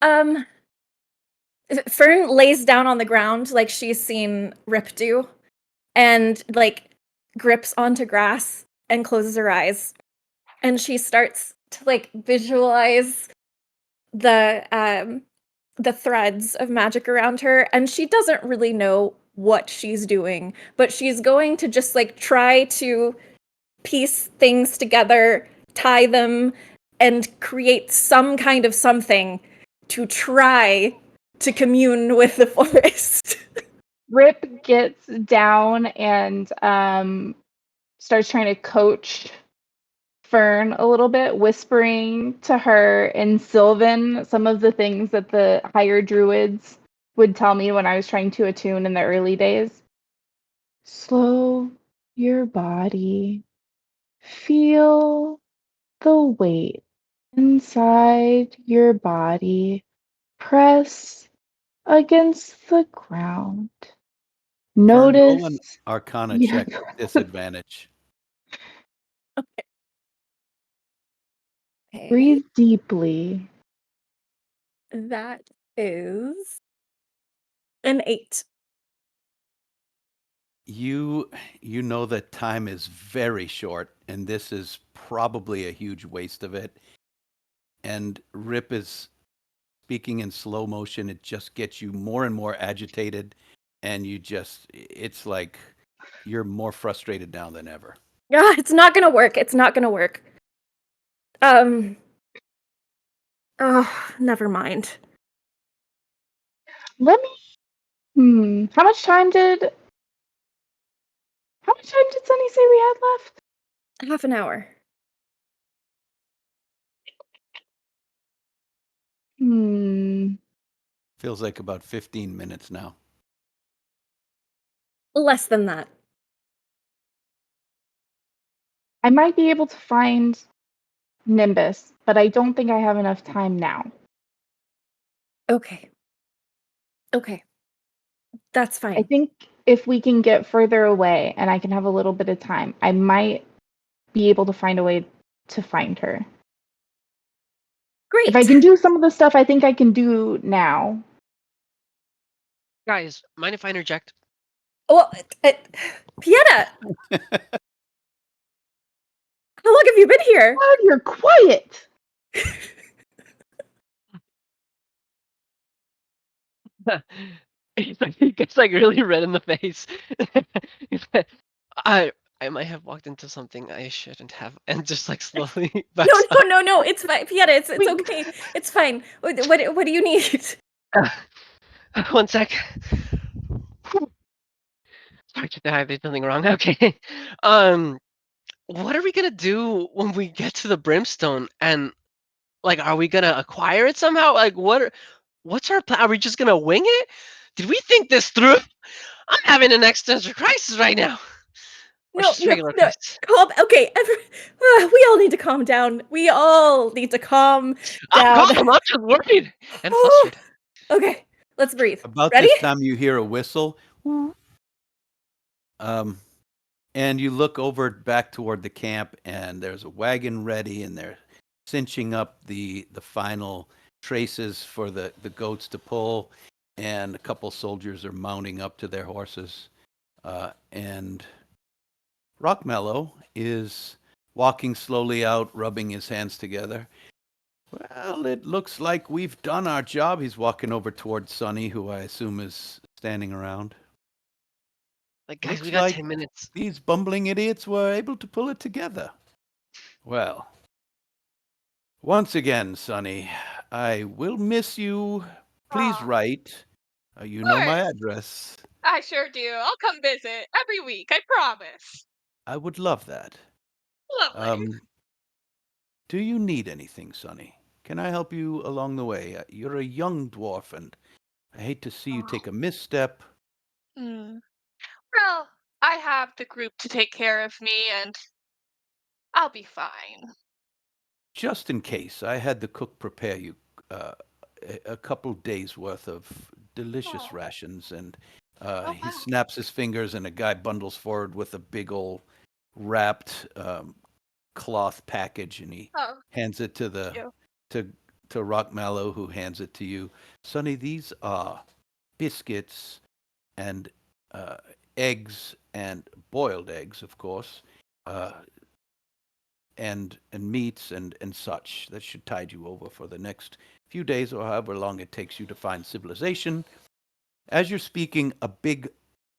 um, Fern lays down on the ground like she's seen Rip do, and like grips onto grass and closes her eyes, and she starts to like visualize the threads of magic around her, and she doesn't really know what she's doing, but she's going to just like try to piece things together, tie them, and create some kind of something to try to commune with the forest. Rip gets down and starts trying to coach Fern a little bit, whispering to her in Sylvan some of the things that the higher druids would tell me when I was trying to attune in the early days. Slow your body. Feel the weight inside your body. Press against the ground. Fern, roll an Notice. Arcana Yeah. check with disadvantage. Okay, Breathe deeply. that is an 8. You know that time is very short, and this is probably a huge waste of it. And Rip is speaking in slow motion. It just gets you more and more agitated, and it's like you're more frustrated now than ever. Ah, it's not gonna work. It's not gonna work. Um. Oh, never mind. Let me. How much time did Sunny say we had left? Half an hour. Feels like about 15 minutes now. Less than that. I might be able to find Nimbus, but I don't think I have enough time now. Okay. Okay. That's I fine. think if we can get further away and I can have a little bit of time, I might be able to find a way to find her. Great. If I can do some of the stuff I think I can do now. Guys, mind if I interject? Well, Pieta, how long have you been here? God, you're quiet. He gets like really red in the face. He's like, I might have walked into something I shouldn't have, and just like slowly No, backs no, up. no, no. It's fine, Pieta. It's Wait. okay. It's fine. What do you need? One sec. Sorry, there's something wrong. Okay. Um, what are we gonna do when we get to the brimstone? And like, are we gonna acquire it somehow? Like, what's our plan? Are we just gonna wing it? Did we think this through? I'm having an existential crisis right now. Or No, just a no, regular no. crisis. Calm. Okay, we all need to calm down. We all need to calm I'm down. calm. I'm just worried and flustered. Okay, let's breathe. About Ready? this time, you hear a whistle. Um, and you look over back toward the camp, and there's a wagon ready, and they're cinching up the final traces for the goats to pull, and a couple soldiers are mounting up to their horses. And Rockmellow is walking slowly out, rubbing his hands together. Well, it looks like we've done our job. He's walking over toward Sonny, who I assume is standing around. Like, guys, Looks we got like 10 minutes. these bumbling idiots were able to pull it together. Well, once again, Sonny, I will miss you. Please Aw, write. You of know my course. address. I sure do. I'll come visit every week. I promise. I would love that. Lovely. Do you need anything, Sonny? Can I help you along the way? You're a young dwarf, and I hate to see you Oh, take a misstep. well, I have the group to take care of me, and I'll be fine. Just in case, I had the cook prepare you uh, a couple days worth of delicious Oh, rations, and oh he wow. snaps his fingers, and a guy bundles forward with a big old wrapped cloth package, and he Oh, hands it to thank the you. to to Rock Mallow, who hands it to you. Sonny, these are biscuits and uh, eggs, and boiled eggs, of course, uh, and meats and such. That should tide you over for the next few days, or however long it takes you to find civilization. As you're speaking,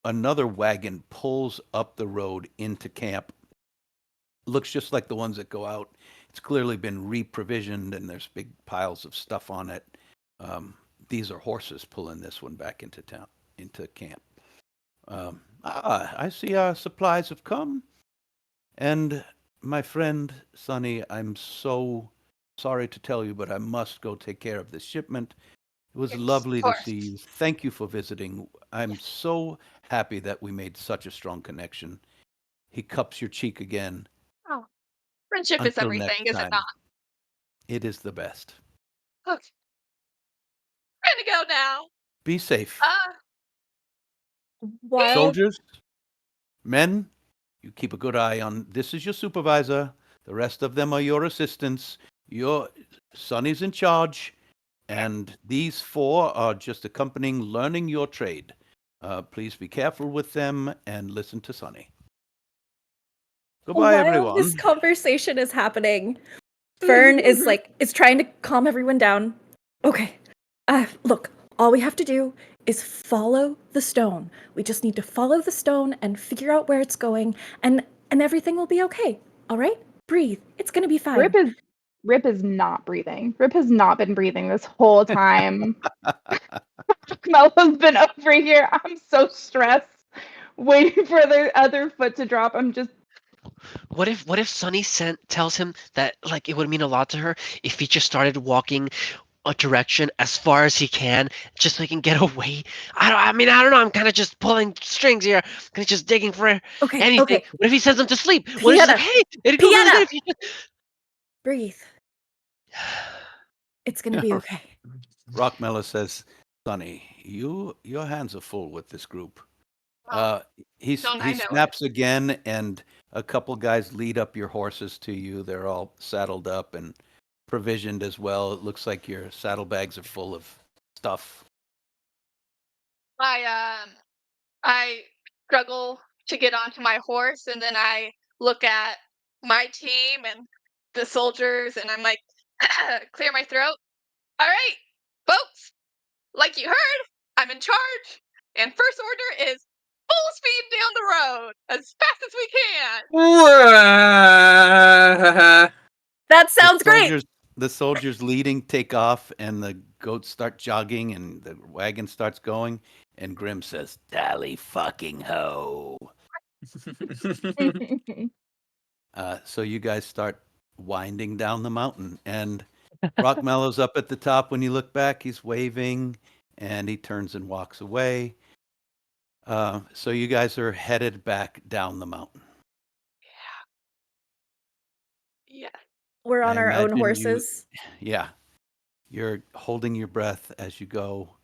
another wagon pulls up the road into camp. Looks just like the ones that go out. It's clearly been re-provisioned, and there's big piles of stuff on it. These are horses pulling this one back into town, into camp. I see our supplies have come. And my friend, Sonny, I'm so sorry to tell you, but I must go take care of this shipment. It was Yes, of lovely to see course. you. Thank you for visiting. I'm Yes. so happy that we made such a strong connection. He cups your cheek again. Oh, friendship is Until everything, next is it not? time, it is the best. Okay, we're gonna go now. Be safe. Uh, While Soldiers, men, you keep a good eye on this is your supervisor. The rest of them are your assistants. Your Sonny's in charge. And these four are just accompanying learning your trade. Please be careful with them and listen to Sonny. Goodbye, while this everyone. conversation is happening, Fern is trying to calm everyone down. Okay. Look, all we have to do is follow the stone. We just need to follow the stone and figure out where it's going, and everything will be okay. All right? Breathe. It's gonna be fine. Rip is not breathing. Rip has not been breathing this whole time. Melo's been over here. I'm so stressed, waiting for the other foot to drop. I'm just What if Sunny tells him that like it would mean a lot to her if he just started walking a direction as far as he can, just so he can get away. I don't know. I'm kind of just pulling strings here. Kind of just digging for Okay, anything. okay. What if he sends him to sleep? What if he's like, Pieta, hey, it'd go really good Pieta, if you. Breathe. It's gonna be okay. Rockmellow says, Sonny, your hands are full with this group. Oh, He don't I know it? snaps again, and a couple guys lead up your horses to you. They're all saddled up and provisioned as well. It looks like your saddlebags are full of stuff. I struggle to get onto my horse, and then I look at my team and the soldiers, and I'm like, clear my throat. All right, folks, like you heard, I'm in charge, and first order is full speed down the road as fast as we can. That sounds great. The soldiers leading take off, and the goats start jogging, and the wagon starts going. And Grim says, "Dally fucking ho!" So you guys start winding down the mountain, and Rockmellow's up at the top. When you look back, he's waving, and he turns and walks away. So you guys are headed back down the mountain. Yeah. We're on I our own imagine horses. Yeah, you're holding your breath as you go.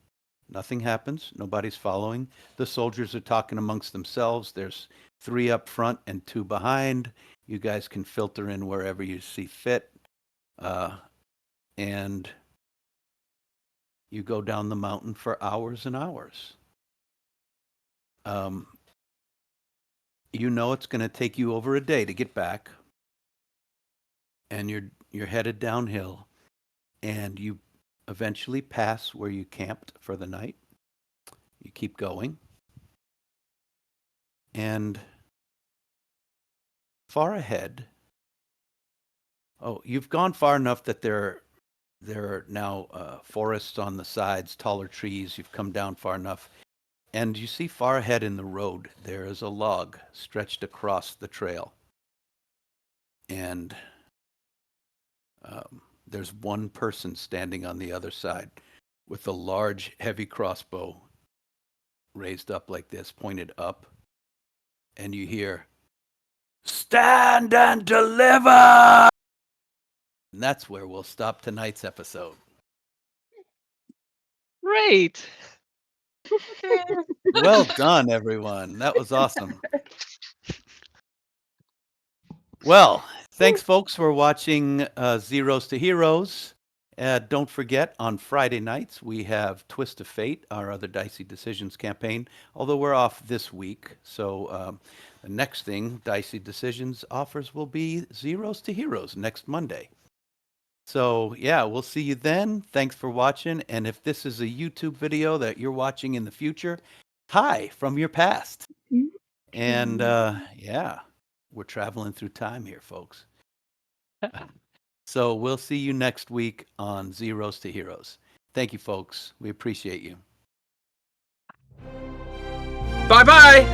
Nothing happens. Nobody's following. The soldiers are talking amongst themselves. There's 3 up front and 2 behind. You guys can filter in wherever you see fit. And you go down the mountain for hours and hours. You know it's going to take you over a day to get back. And you're headed downhill. And you eventually pass where you camped for the night. You keep going. And far ahead, you've gone far enough that there are now forests on the sides, taller trees. You've come down far enough. And you see far ahead in the road, there is a log stretched across the trail. And there's one person standing on the other side with a large, heavy crossbow raised up like this, pointed up. And you hear, "Stand and deliver!" And that's where we'll stop tonight's episode. Great. Well done, everyone. That was awesome. Well, thanks, folks, for watching Zeros to Heroes. Don't forget, on Friday nights, we have Twist of Fate, our other Dicey Decisions campaign, although we're off this week. So the next thing Dicey Decisions offers will be Zeros to Heroes next Monday. So, yeah, we'll see you then. Thanks for watching. And if this is a YouTube video that you're watching in the future, hi from your past. And yeah, we're traveling through time here, folks. So we'll see you next week on Zeros to Heroes. Thank you, folks. We appreciate you. Bye-bye.